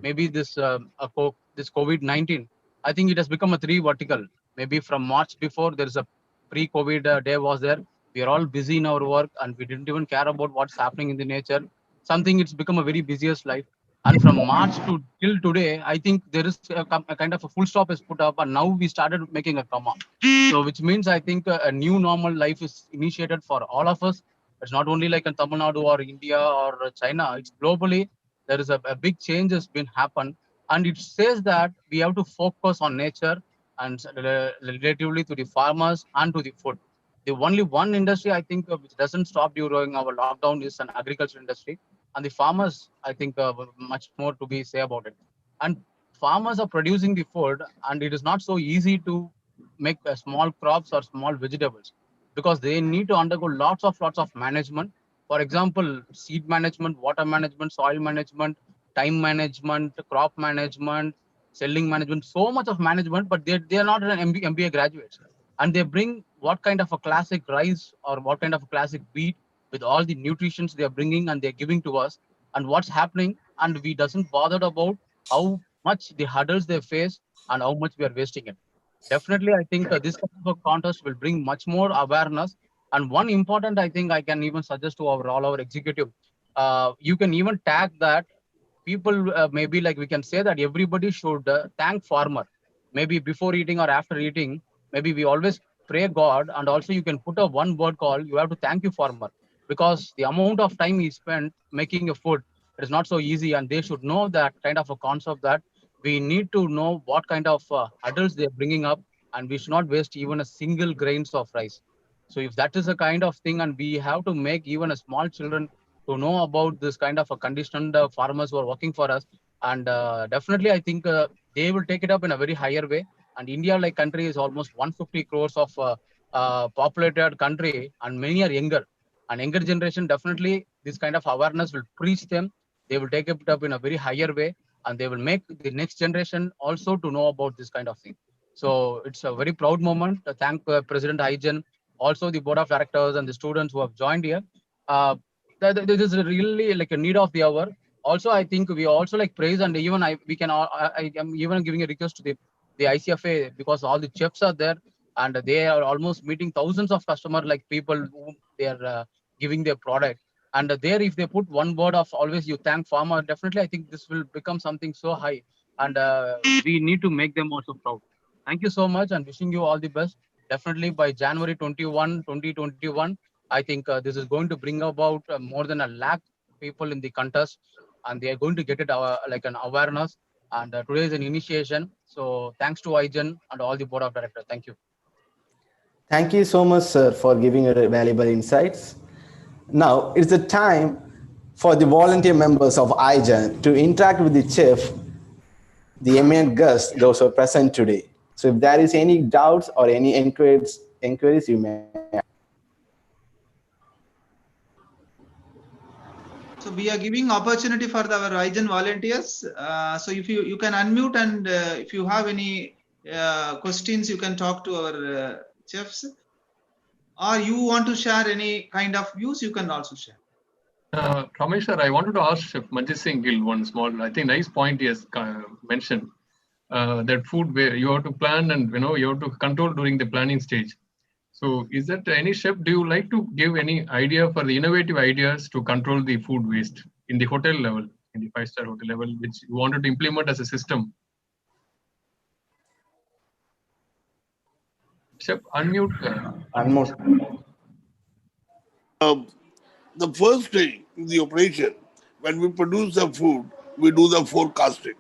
maybe this this COVID-19, I think it has become a three vertical. Maybe from March before, there is a pre-COVID day was there. We are all busy in our work and we didn't even care about what's happening in the nature. Something it's become a very busiest life. And from March to till today, I think there is a kind of a full stop is put up, and now we started making a comma. So, which means I think a new normal life is initiated for all of us. It's not only like in Tamil Nadu or India or China. It's globally there is a big change has been happened, and it says that we have to focus on nature and relatively to the farmers and to the food. The only one industry I think which doesn't stop during our lockdown is an agriculture industry, and the farmers I think much more to be say about it. And farmers are producing the food, and it is not so easy to make small crops or small vegetables because they need to undergo lots of management. For example, seed management, water management, soil management, time management, crop management, selling management, so much of management, but they are not an MBA graduates. And they bring what kind of a classic rice or what kind of a classic wheat with all the nutritions they are bringing and they're giving to us and what's happening. And we doesn't bother about how much the hurdles they face and how much we are wasting it. Definitely, I think this kind of a contest will bring much more awareness. And one important, I think I can even suggest to all our executive, you can even tag that people maybe like we can say that everybody should thank farmer maybe before eating or after eating. Maybe we always pray god, and also you can put a one word call, you have to thank you farmer, because the amount of time he spent making a food, it is not so easy, and they should know that kind of a concept that we need to know what kind of adults they're bringing up, and we should not waste even a single grains of rice. So if that is a kind of thing, and we have to make even a small children to know about this kind of a conditioned farmers who are working for us. And definitely, I think they will take it up in a very higher way. And India, like country, is almost 150 crores of populated country, and many are younger. And younger generation, definitely, this kind of awareness will preach them. They will take it up in a very higher way, and they will make the next generation also to know about this kind of thing. So it's a very proud moment. Thank President IGEN, also the board of directors and the students who have joined here. Uh, this is really like a need of the hour. Also, I think we also like praise, and even we can I am even giving a request to the ICFA, because all the chefs are there and they are almost meeting thousands of customers, like people who they are giving their product. And there, if they put one word of always you thank farmer, definitely I think this will become something so high, and we need to make them also proud. Thank you so much, and wishing you all the best. Definitely by January 21, 2021, I think this is going to bring about more than a lakh people in the contest, and they are going to get it like an awareness. And today is an initiation. So thanks to IGEN and all the board of directors. Thank you. Thank you so much, sir, for giving your valuable insights. Now it's the time for the volunteer members of IGEN to interact with the chef, the eminent guests, those who are present today. So if there is any doubts or any inquiries you may have. So we are giving opportunity for our IGEN volunteers. So if you can unmute, and if you have any questions, you can talk to our chefs, or you want to share any kind of views, you can also share. Ramesh sir, I wanted to ask Chef Manjit Singh Gill one small, I think, nice point he has mentioned. That food where you have to plan, and you have to control during the planning stage. So is that any chef, do you like to give any idea for the innovative ideas to control the food waste in the hotel level, in the five-star hotel level, which you wanted to implement as a system? Chef, unmute. Unmute. The first thing in the operation, when we produce the food, we do the forecasting.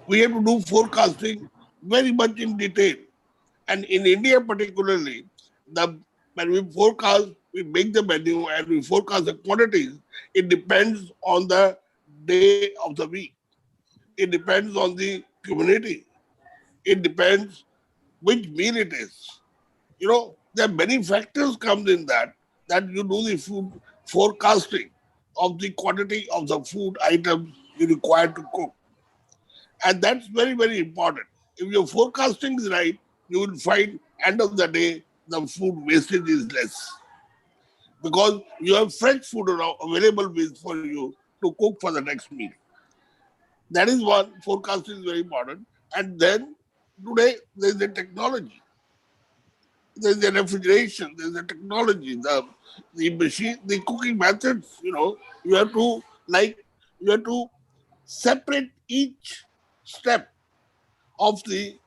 We have to do forecasting very much in detail. And in India particularly, when we forecast, we make the menu and we forecast the quantities. It depends on the day of the week. It depends on the community. It depends which meal it is. There are many factors comes in that you do the food forecasting of the quantity of the food items you require to cook. And that's very, very important. If your forecasting is right, you will find end of the day the food wastage is less, because you have fresh food available for you to cook for the next meal. That is one. Forecasting is very important. And then today there is the technology. there's the refrigeration, there's the technology, the machine, the cooking methods. You have to separate each step of the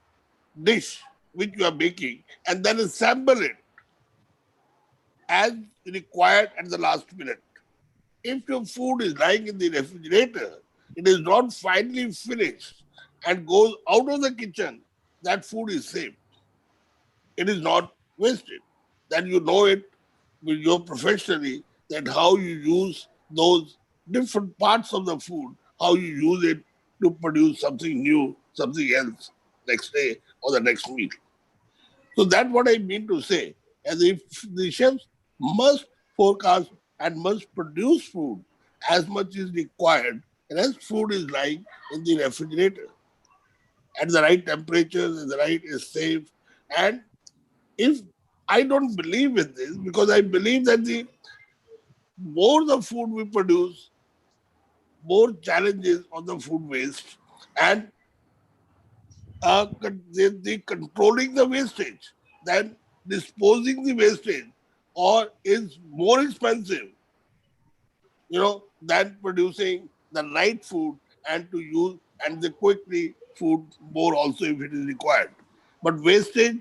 dish which you are making and then assemble it as required at the last minute. If your food is lying in the refrigerator, it is not finally finished and goes out of the kitchen, that food is safe. It is not wasted. Then you know it with your professionally that how you use those different parts of the food, how you use it to produce something new, something else next day or the next meal. So that's what I mean to say. As if the chefs must forecast and must produce food as much is required, and as food is lying in the refrigerator at the right temperature, the right is safe. And if I don't believe in this, because I believe that the more the food we produce, more challenges on the food waste, and the controlling the wastage than disposing the wastage, or is more expensive, than producing the right food and to use and the quickly food more also if it is required. But wastage,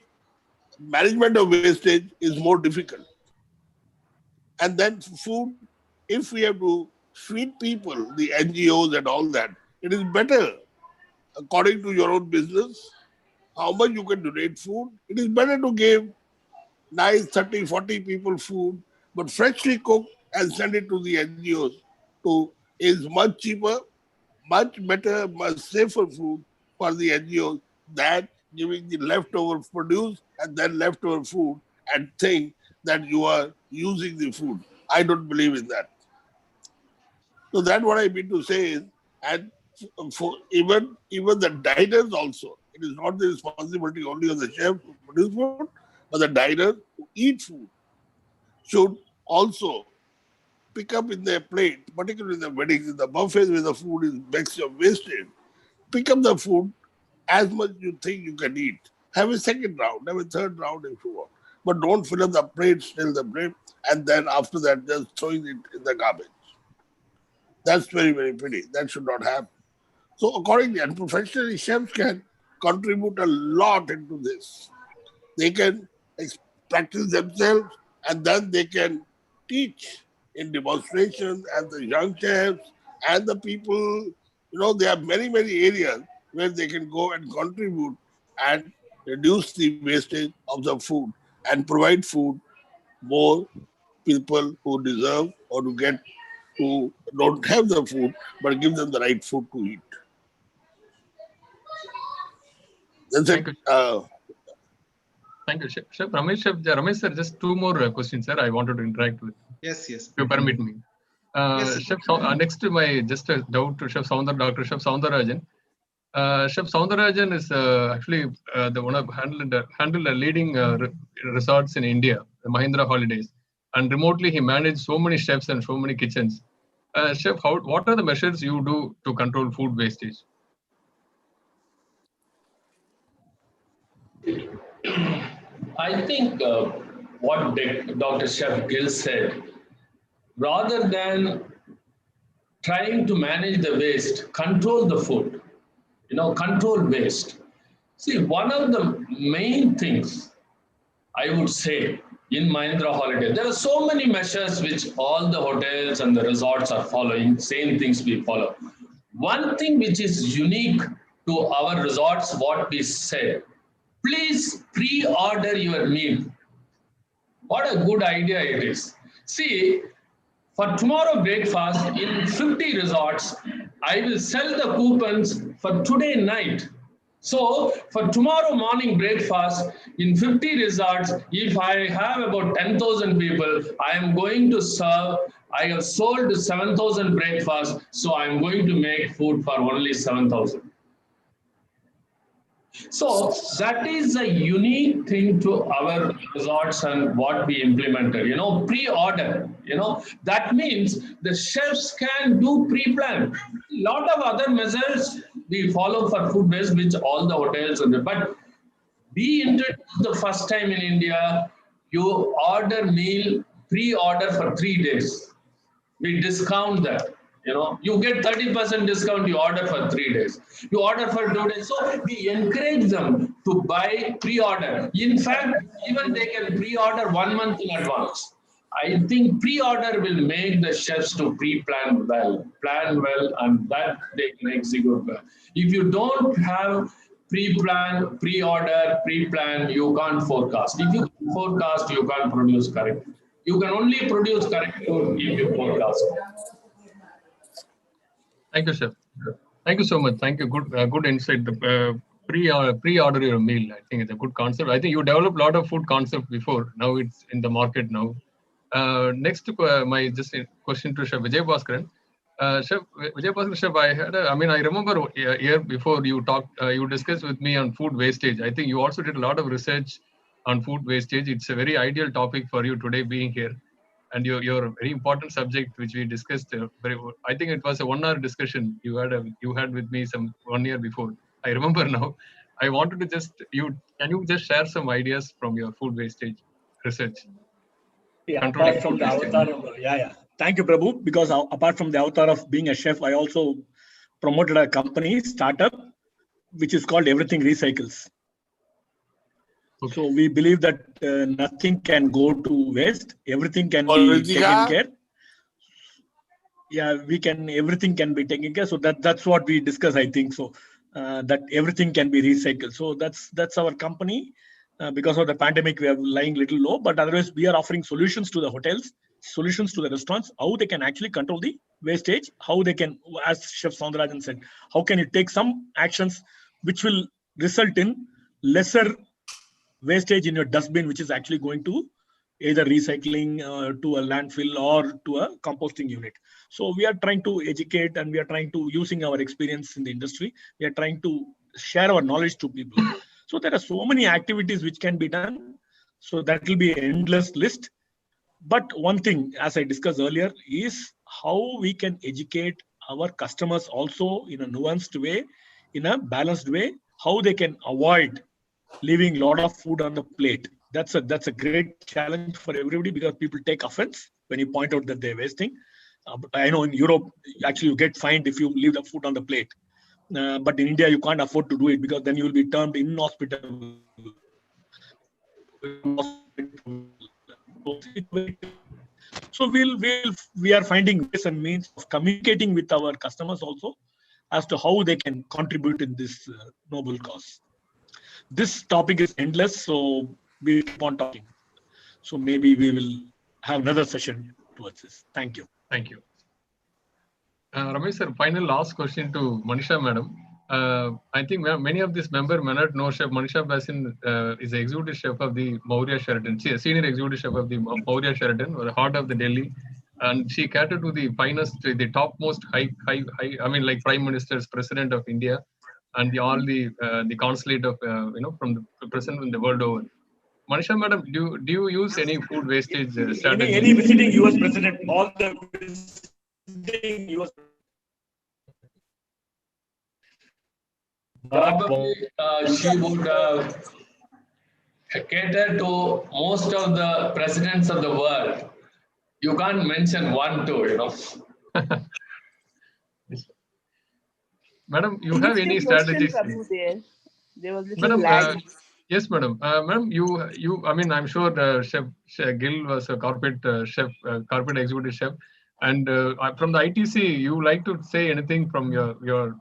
management of wastage is more difficult. And then food, if we have to feed people, the NGOs and all that, it is better according to your own business, how much you can donate food. It is better to give nice 30, 40 people food, but freshly cooked and send it to the NGOs is much cheaper, much better, much safer food for the NGOs than giving the leftover produce and then leftover food and think that you are using the food. I don't believe in that. So that's what I mean to say is, and for even the diners also, it is not the responsibility only of the chef to produce food, but the diners who eat food should also pick up in their plate, particularly in the weddings, in the buffets where the food is mixed or wasted, pick up the food as much you think you can eat. Have a second round, have a third round if you want. But don't fill up the plate, still the plate, and then after that just throwing it in the garbage. That's very, very pretty. That should not happen. So accordingly, and professionally, chefs can contribute a lot into this. They can practice themselves and then they can teach in demonstrations and the young chefs and the people, there are many, many areas where they can go and contribute and reduce the wastage of the food and provide food more people who deserve or to get who don't have the food, but give them the right food to eat. That's it. Thank you, Chef. Chef Ramesh sir, just two more questions, sir. I wanted to interact with. Yes. If you permit me. Yes. Chef, next to my just a doubt to Chef Dr. Chef Soundarajan. Chef Soundarajan is actually the one of handled a leading resorts in India, the Mahindra Holidays, and remotely he managed so many chefs and so many kitchens. Chef, what are the measures you do to control food wastage? I think what Dr. Chef Gill said, rather than trying to manage the waste, control the food, control waste. See, one of the main things I would say in Mahindra Holiday, there are so many measures which all the hotels and the resorts are following, same things we follow. One thing which is unique to our resorts, what we said, please pre-order your meal. What a good idea it is. See, for tomorrow breakfast in 50 resorts, I will sell the coupons for today night. So for tomorrow morning breakfast in 50 resorts, if I have about 10,000 people, I am going to serve, I have sold 7,000 breakfasts, so I am going to make food for only 7,000. So that is a unique thing to our resorts and what we implemented, pre-order, that means the chefs can do pre-plan. A lot of other measures we follow for food waste, which all the hotels, but We introduced the first time in India, you order meal, pre-order for 3 days. We discount that. You get 30% discount, you order for 3 days. You order for 2 days. So we encourage them to buy pre-order. In fact, even they can pre-order 1 month in advance. I think pre-order will make the chefs to plan well, and that they can execute well. If you don't have pre-plan, pre-order, pre-plan, you can't forecast. If you forecast, you can't produce correct. You can only produce correct food if you forecast. Thank you, Chef. Thank you so much. Thank you. Good insight. Pre-order your meal. I think it's a good concept. I think you developed a lot of food concept before. Now it's in the market now. Next, my just a question to Chef Vijay Bhaskaran. Chef Vijay Bhaskaran, Chef, I remember a year before you talked, you discussed with me on food wastage. I think you also did a lot of research on food wastage. It's a very ideal topic for you today being here. And your very important subject, which we discussed, I think it was a 1 hour discussion you had with me some 1 year before. I remember now. I wanted to can you just share some ideas from your food wastage research? Yeah, apart from the avatar of, Thank you, Prabhu. Because apart from the avatar of being a chef, I also promoted a company, startup, which is called Everything Recycles. Okay. So we believe that nothing can go to waste. Everything can be taken care. Yeah, everything can be taken care. So that's what we discuss, I think. So that everything can be recycled. So that's our company. Because of the pandemic, we are lying little low, but otherwise we are offering solutions to the hotels, solutions to the restaurants, how they can actually control the wastage, how they can, as Chef Soundarajan said, how can you take some actions which will result in lesser wastage in your dustbin, which is actually going to either recycling to a landfill or to a composting unit. So we are trying to educate, and we are trying to, using our experience in the industry, we are trying to share our knowledge to people. So there are so many activities which can be done. So that will be an endless list. But one thing, as I discussed earlier, is how we can educate our customers also in a nuanced way, in a balanced way, how they can avoid leaving a lot of food on the plate. That's a great challenge for everybody, because people take offense when you point out that they're wasting. I know in Europe, actually you get fined if you leave the food on the plate. But in India, you can't afford to do it, because then you will be termed inhospitable. So we are finding ways and means of communicating with our customers also as to how they can contribute in this noble cause. This topic is endless, so we'll keep on talking. So maybe we will have another session towards this. Thank you. Thank you. Ramesh sir, final last question to Manisha madam. I think many of these members may not know Chef Manisha Basin is the executive chef of the Maurya Sheraton. She is a senior executive chef of the Maurya Sheraton, or the heart of the Delhi. And she catered to the finest, the topmost high, like prime ministers, president of India, and all the consulate of, from the president in the world over. Manisha madam, do you use any food wastage strategy? Any visiting US president, all the visiting US Probably she would cater to most of the presidents of the world. You can't mention one, two, Madam, you have any strategies? There was little lag. Yes, madam. Madam, I'm sure Chef Gill was a corporate chef, corporate executive chef, and from the ITC, you like to say anything from the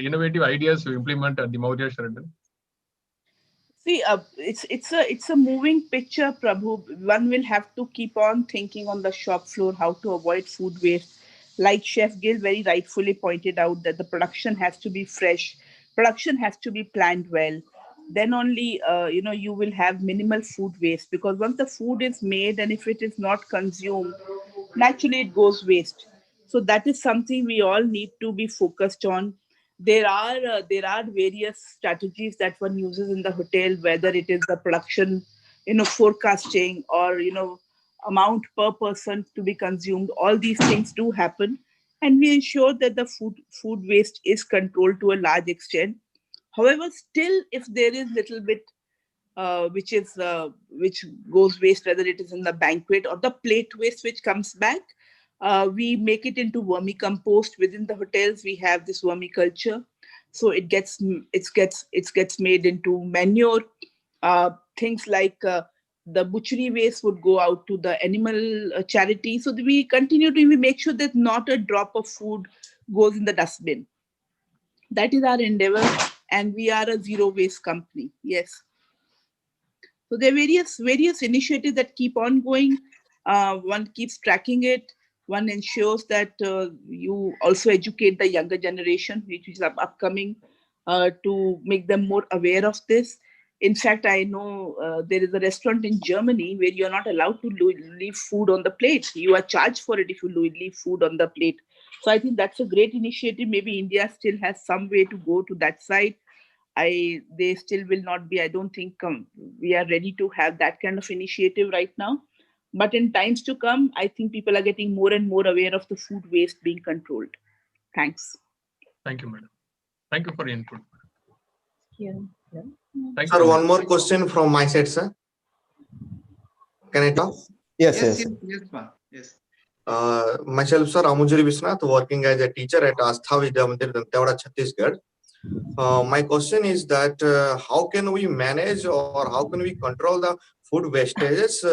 innovative ideas you implement at the Maurya Sheraton? See, it's a moving picture, Prabhu. One will have to keep on thinking on the shop floor how to avoid food waste. Like Chef Gill very rightfully pointed out, that the production has to be fresh, production has to be planned well. Then only you will have minimal food waste, because once the food is made and if it is not consumed, naturally it goes waste. So that is something we all need to be focused on. There are various strategies that one uses in the hotel, whether it is the production, forecasting, or amount per person to be consumed. All these things do happen, and we ensure that the food waste is controlled to a large extent. However, still, if there is little bit which goes waste, whether it is in the banquet or the plate waste which comes back, we make it into vermicompost. Within the hotels, we have this vermiculture, so it gets made into manure. Things like the butchery waste would go out to the animal charity. So we we make sure that not a drop of food goes in the dustbin. That is our endeavor, and we are a zero waste company. Yes. So there are various initiatives that keep on going. One keeps tracking it. One ensures that you also educate the younger generation, which is upcoming, to make them more aware of this. In fact, I know there is a restaurant in Germany where you are not allowed to leave food on the plate. You are charged for it if you leave food on the plate. So I think that's a great initiative. Maybe India still has some way to go to that side. They still will not be. I don't think we are ready to have that kind of initiative right now. But in times to come, I think people are getting more and more aware of the food waste being controlled. Thanks. Thank you, madam. Thank you for your input. Yeah. Thank Sir, you. one more question from my side, sir. Can I talk? Yes. Yes. Myself, sir, Amujuri Visnath, working as a teacher at Astha Vidya Mandir, Dantewada, Chhattisgarh. My question is that how can we manage or how can we control the food wastages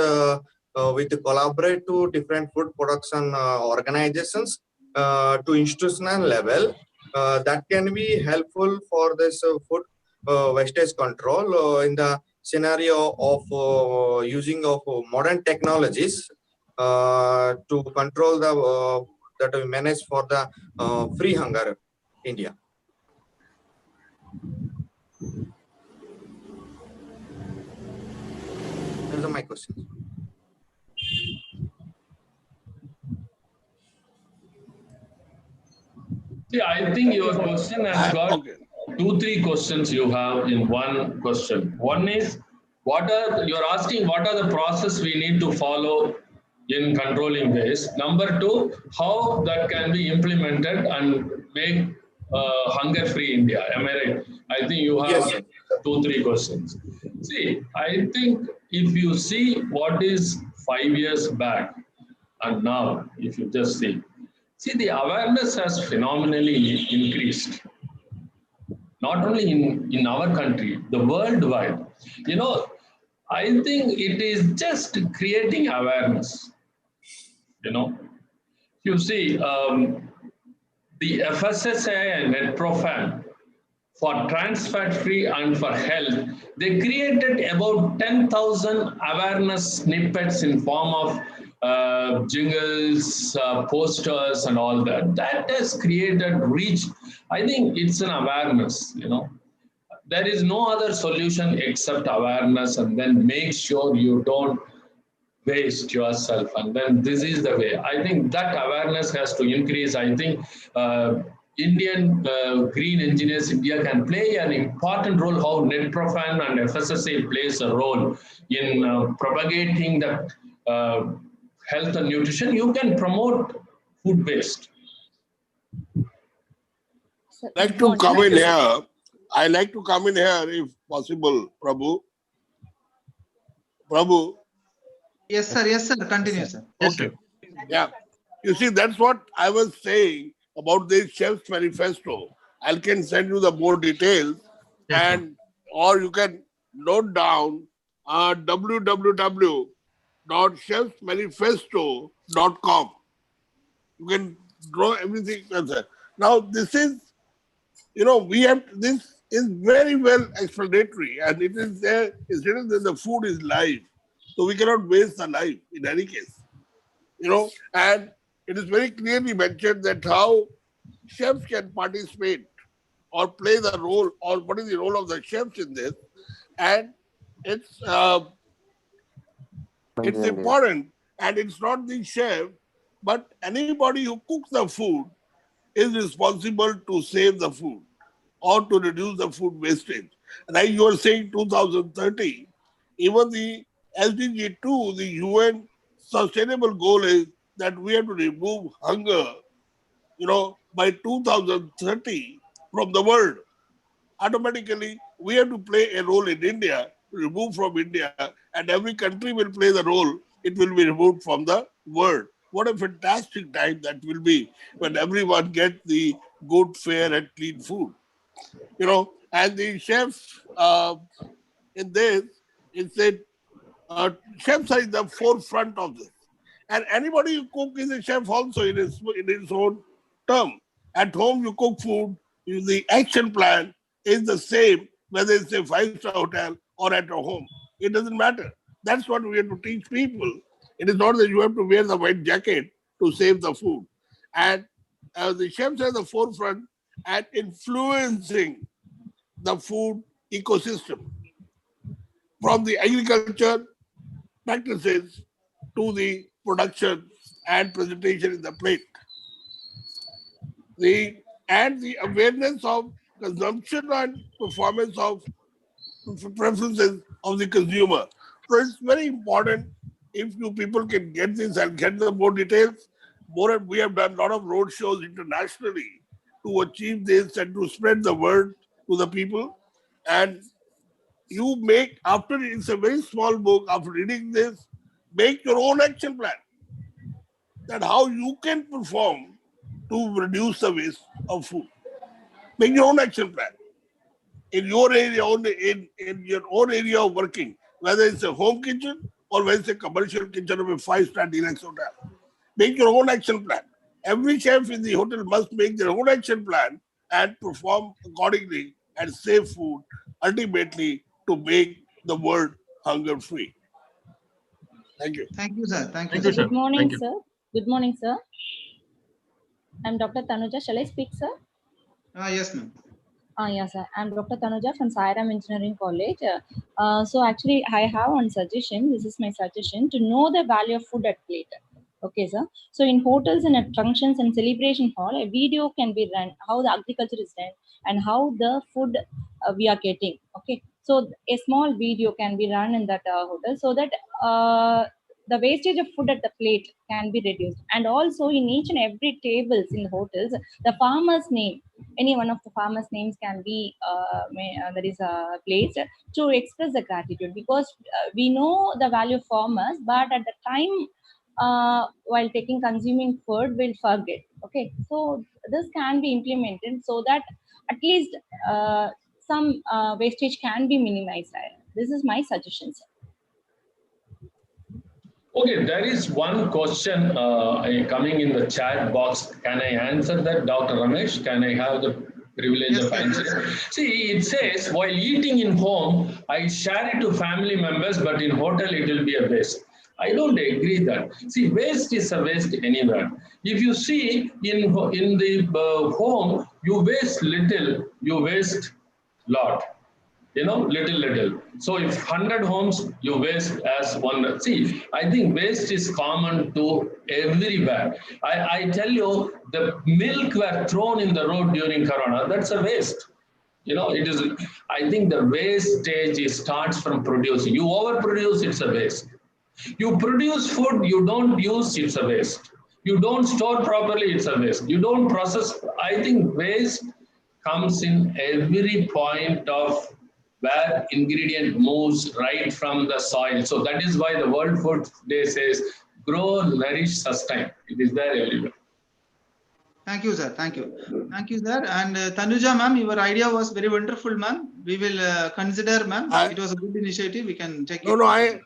with collaborate to different food production organizations to institutional level that can be helpful for this food wastage control in the scenario of using of modern technologies to control the that we manage for the free hunger India. Those are my questions. See, I think your question has got two, three questions you have in one question. One is, you're asking what are the process we need to follow in controlling waste. Number two, how that can be implemented and make hunger-free India. Am I right? I think you have Yes, two, three questions. See, I think if you see what is 5 years back and now, if you just see, the awareness has phenomenally increased. Not only in our country, the worldwide. You know, I think it is just creating awareness. You know, you see, the FSSAI and NetProfan for trans fat free and for health, they created about 10,000 awareness snippets in form of jingles, posters and all that. That has created reach. I think it's an awareness, you know. There is no other solution except awareness, and then make sure you don't waste yourself, and then this is the way. I think that awareness has to increase. I think Indian Green Engineers India can play an important role, how NetProfan and FSSA plays a role in propagating the health and nutrition. You can promote food waste. I'd like to come in here. I like to come in here if possible, Prabhu. Prabhu. Yes, sir. Yes, sir. Continue, sir. Okay. Yeah. You see, that's what I was saying about the chef's manifesto. I can send you the more details, and or you can note down www.chefsmanifesto.com. You can draw everything there. Now, this is, this is very well explanatory, and it is there. It's written that the food is life, so we cannot waste the life in any case. And it is very clearly mentioned that how chefs can participate or play the role, or what is the role of the chefs in this, and it's important, and it's not the chef, but anybody who cooks the food is responsible to save the food or to reduce the food wastage. Like you were saying, 2030, even the SDG 2, the UN sustainable goal is that we have to remove hunger, by 2030 from the world. automatically we have to play a role in India, remove from India, and every country will play the role. It will be removed from the world. What a fantastic time that will be when everyone gets the good, fair, and clean food. And the chefs in this, it said, chefs are in the forefront of this. And anybody who cook is a chef also in his own term. At home, you cook food, the action plan is the same, whether it's a five-star hotel or at a home. It doesn't matter. That's what we have to teach people. It is not that you have to wear the white jacket to save the food. And the chefs are at the forefront and influencing the food ecosystem from the agriculture practices to the production and presentation in the plate. The awareness of consumption and performance of preferences of the consumer. So it's very important if you people can get this and get the more details. We have done a lot of road shows internationally to achieve this and to spread the word to the people. And you make, after it's a very small book, after reading this, make your own action plan that how you can perform to reduce the waste of food. Make your own action plan in your area, in your own area of working, whether it's a home kitchen or whether it's a commercial kitchen of a five-star deluxe hotel. Make your own action plan. Every chef in the hotel must make their own action plan and perform accordingly and save food, ultimately to make the world hunger free. Thank you. Thank you, sir. Thank you, Thank you, sir. sir. Good morning, Thank you. sir. Good morning, sir. I'm Dr. Tanuja. Shall I speak, sir? Yes, ma'am. Yes, sir. I'm Dr. Tanuja from Sairam Engineering College. So actually, I have one suggestion. This is my suggestion to know the value of food at plate. Okay, sir. So in hotels and at functions and celebration hall, a video can be run how the agriculture is done and how the food we are getting. Okay, so a small video can be run in that hotel so that the wastage of food at the plate can be reduced. And also in each and every tables in the hotels, the farmer's name, any one of the farmers' names can be that is placed to express the gratitude, because we know the value of farmers, but at the time while taking consuming food we'll forget. Okay, so this can be implemented so that at least some wastage can be minimized. This is my suggestion, sir. Okay, there is one question coming in the chat box. Can I answer that, Dr. Ramesh? Can I have the privilege Yes, of sir. answering? See, it says, while eating in home, I share it to family members, but in hotel it will be a waste. I don't agree that. See, waste is a waste anywhere. If you see in the home, you waste little, you waste lot. Little. So if 100 homes, you waste as one. See, I think waste is common to everywhere. I tell you, the milk were thrown in the road during Corona. That's a waste. It is. I think the wastage starts from producing. You overproduce, it's a waste. You produce food, you don't use, it's a waste. You don't store properly, it's a waste. You don't process. I think waste comes in every point of where ingredient moves right from the soil. So that is why the World Food Day says, grow, nourish, sustain. It is there everywhere. Thank you, sir. Thank you. Thank you, sir. And Tanuja, ma'am, your idea was very wonderful, ma'am. We will consider, ma'am. It was a good initiative. We can take it. Thank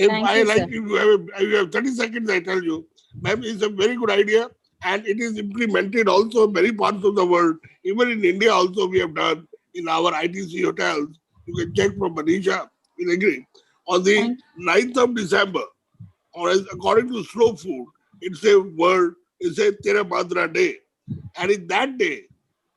you, if you have 30 seconds, I tell you, ma'am, it's a very good idea and it is implemented also in many parts of the world. Even in India also we have done in our ITC hotels. You can check from Manisha, we agree. On the 9th of December, or according to Slow Food, it's a Tera Madra Day. And in that day,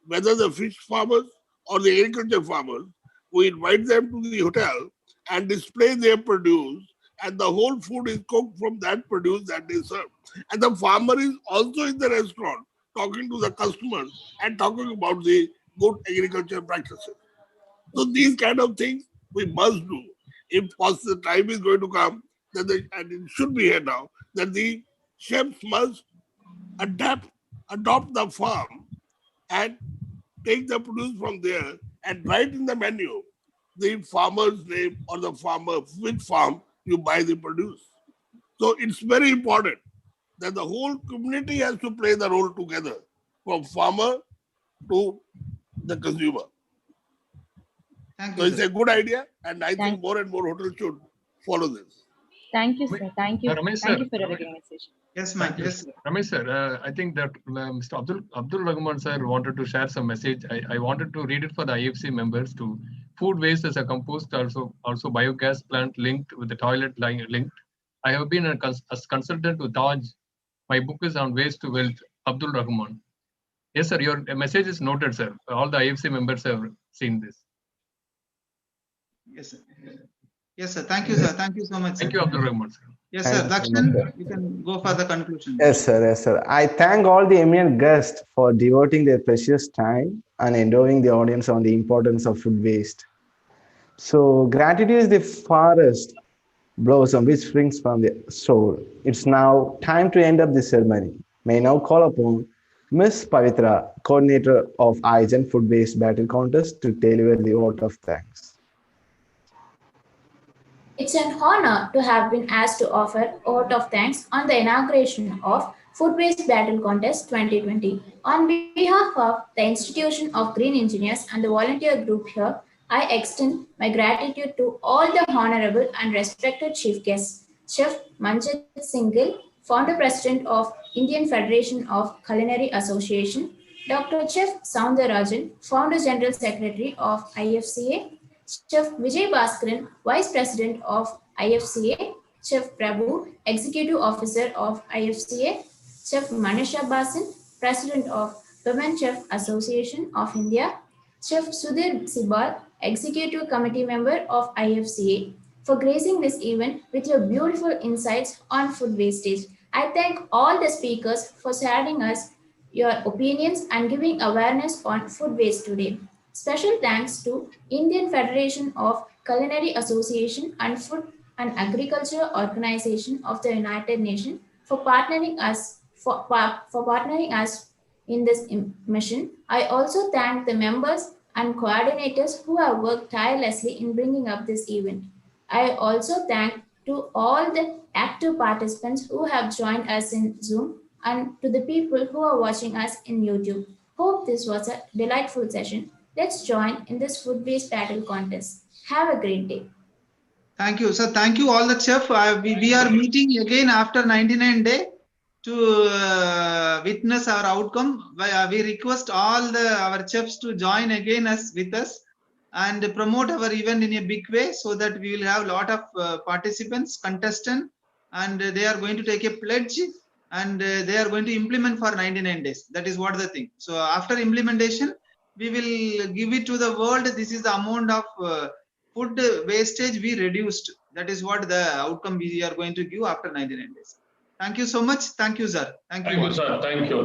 whether the fish farmers or the agriculture farmers, we invite them to the hotel and display their produce, and the whole food is cooked from that produce that they serve. And the farmer is also in the restaurant talking to the customers and talking about the good agriculture practices. So these kind of things we must do. If possible, the time is going to come, and it should be here now, that the chefs must adopt the farm and take the produce from there and write in the menu the farmer's name or the farmer, which farm you buy the produce. So it's very important that the whole community has to play the role together, from farmer to the consumer. Thank So you, it's sir. a good idea, and I Thank, think more and more hotels should follow this. thank you, sir. Thank you. Ramesh Thank sir, you for your recognition. Yes, ma'am. thank you. Yes, sir. Ramesh sir, I think that Mr. Abdul Rahman sir wanted to share some message. I wanted to read it for the IFC members to food waste as a compost, also biogas plant linked with the toilet line linked. I have been a consultant to Taj. My book is on waste to wealth, Abdul Rahman. Yes, sir, your message is noted, sir. All the IFC members have seen this. Yes, sir. Yes, sir. Thank you, sir. Thank you so much, sir. Thank you, Abdul Rahman sir. Yes, Thank sir. you so much, Dakshan, sir. you can go for the conclusion. Yes, sir. Yes, sir. I thank all the eminent guests for devoting their precious time and endowing the audience on the importance of food waste. So, gratitude is the forest blossom which springs from the soul. It's now time to end up the ceremony. May I now call upon Miss Pavitra, coordinator of IGEN Food Waste Battle Contest, to deliver the vote of thanks. It's an honor to have been asked to offer a vote of thanks on the inauguration of Food Waste Battle Contest 2020. On behalf of the Institution of Green Engineers and the volunteer group here, I extend my gratitude to all the honorable and respected chief guests. Chef Manjit Singhal, founder president of Indian Federation of Culinary Association, Dr. Chef Soundararajan, founder general secretary of IFCA, Chef Vijay Bhaskaran, Vice President of IFCA, Chef Prabhu, Executive Officer of IFCA, Chef Manisha Basin, President of Women Chef Association of India, Chef Sudhir Sibal, Executive Committee Member of IFCA, for gracing this event with your beautiful insights on food wastage. I thank all the speakers for sharing us your opinions and giving awareness on food waste today. Special thanks to Indian Federation of Culinary Association and Food and Agriculture Organization of the United Nations for partnering us in this mission. I also thank the members and coordinators who have worked tirelessly in bringing up this event. I also thank to all the active participants who have joined us in Zoom and to the people who are watching us in YouTube. Hope this was a delightful session. Let's join in this food waste battle contest. Have a great day. Thank you, sir. Thank you all the chef. We are meeting again after 99 days to witness our outcome. We request all our chefs to join again with us and promote our event in a big way so that we will have a lot of participants, contestants, and they are going to take a pledge and they are going to implement for 99 days. That is what the thing. So after implementation, we will give it to the world. This is the amount of food wastage we reduced. That is what the outcome we are going to give after 99 days. Thank you so much. Thank you, sir. Thank you. Thank you, sir. Thank you.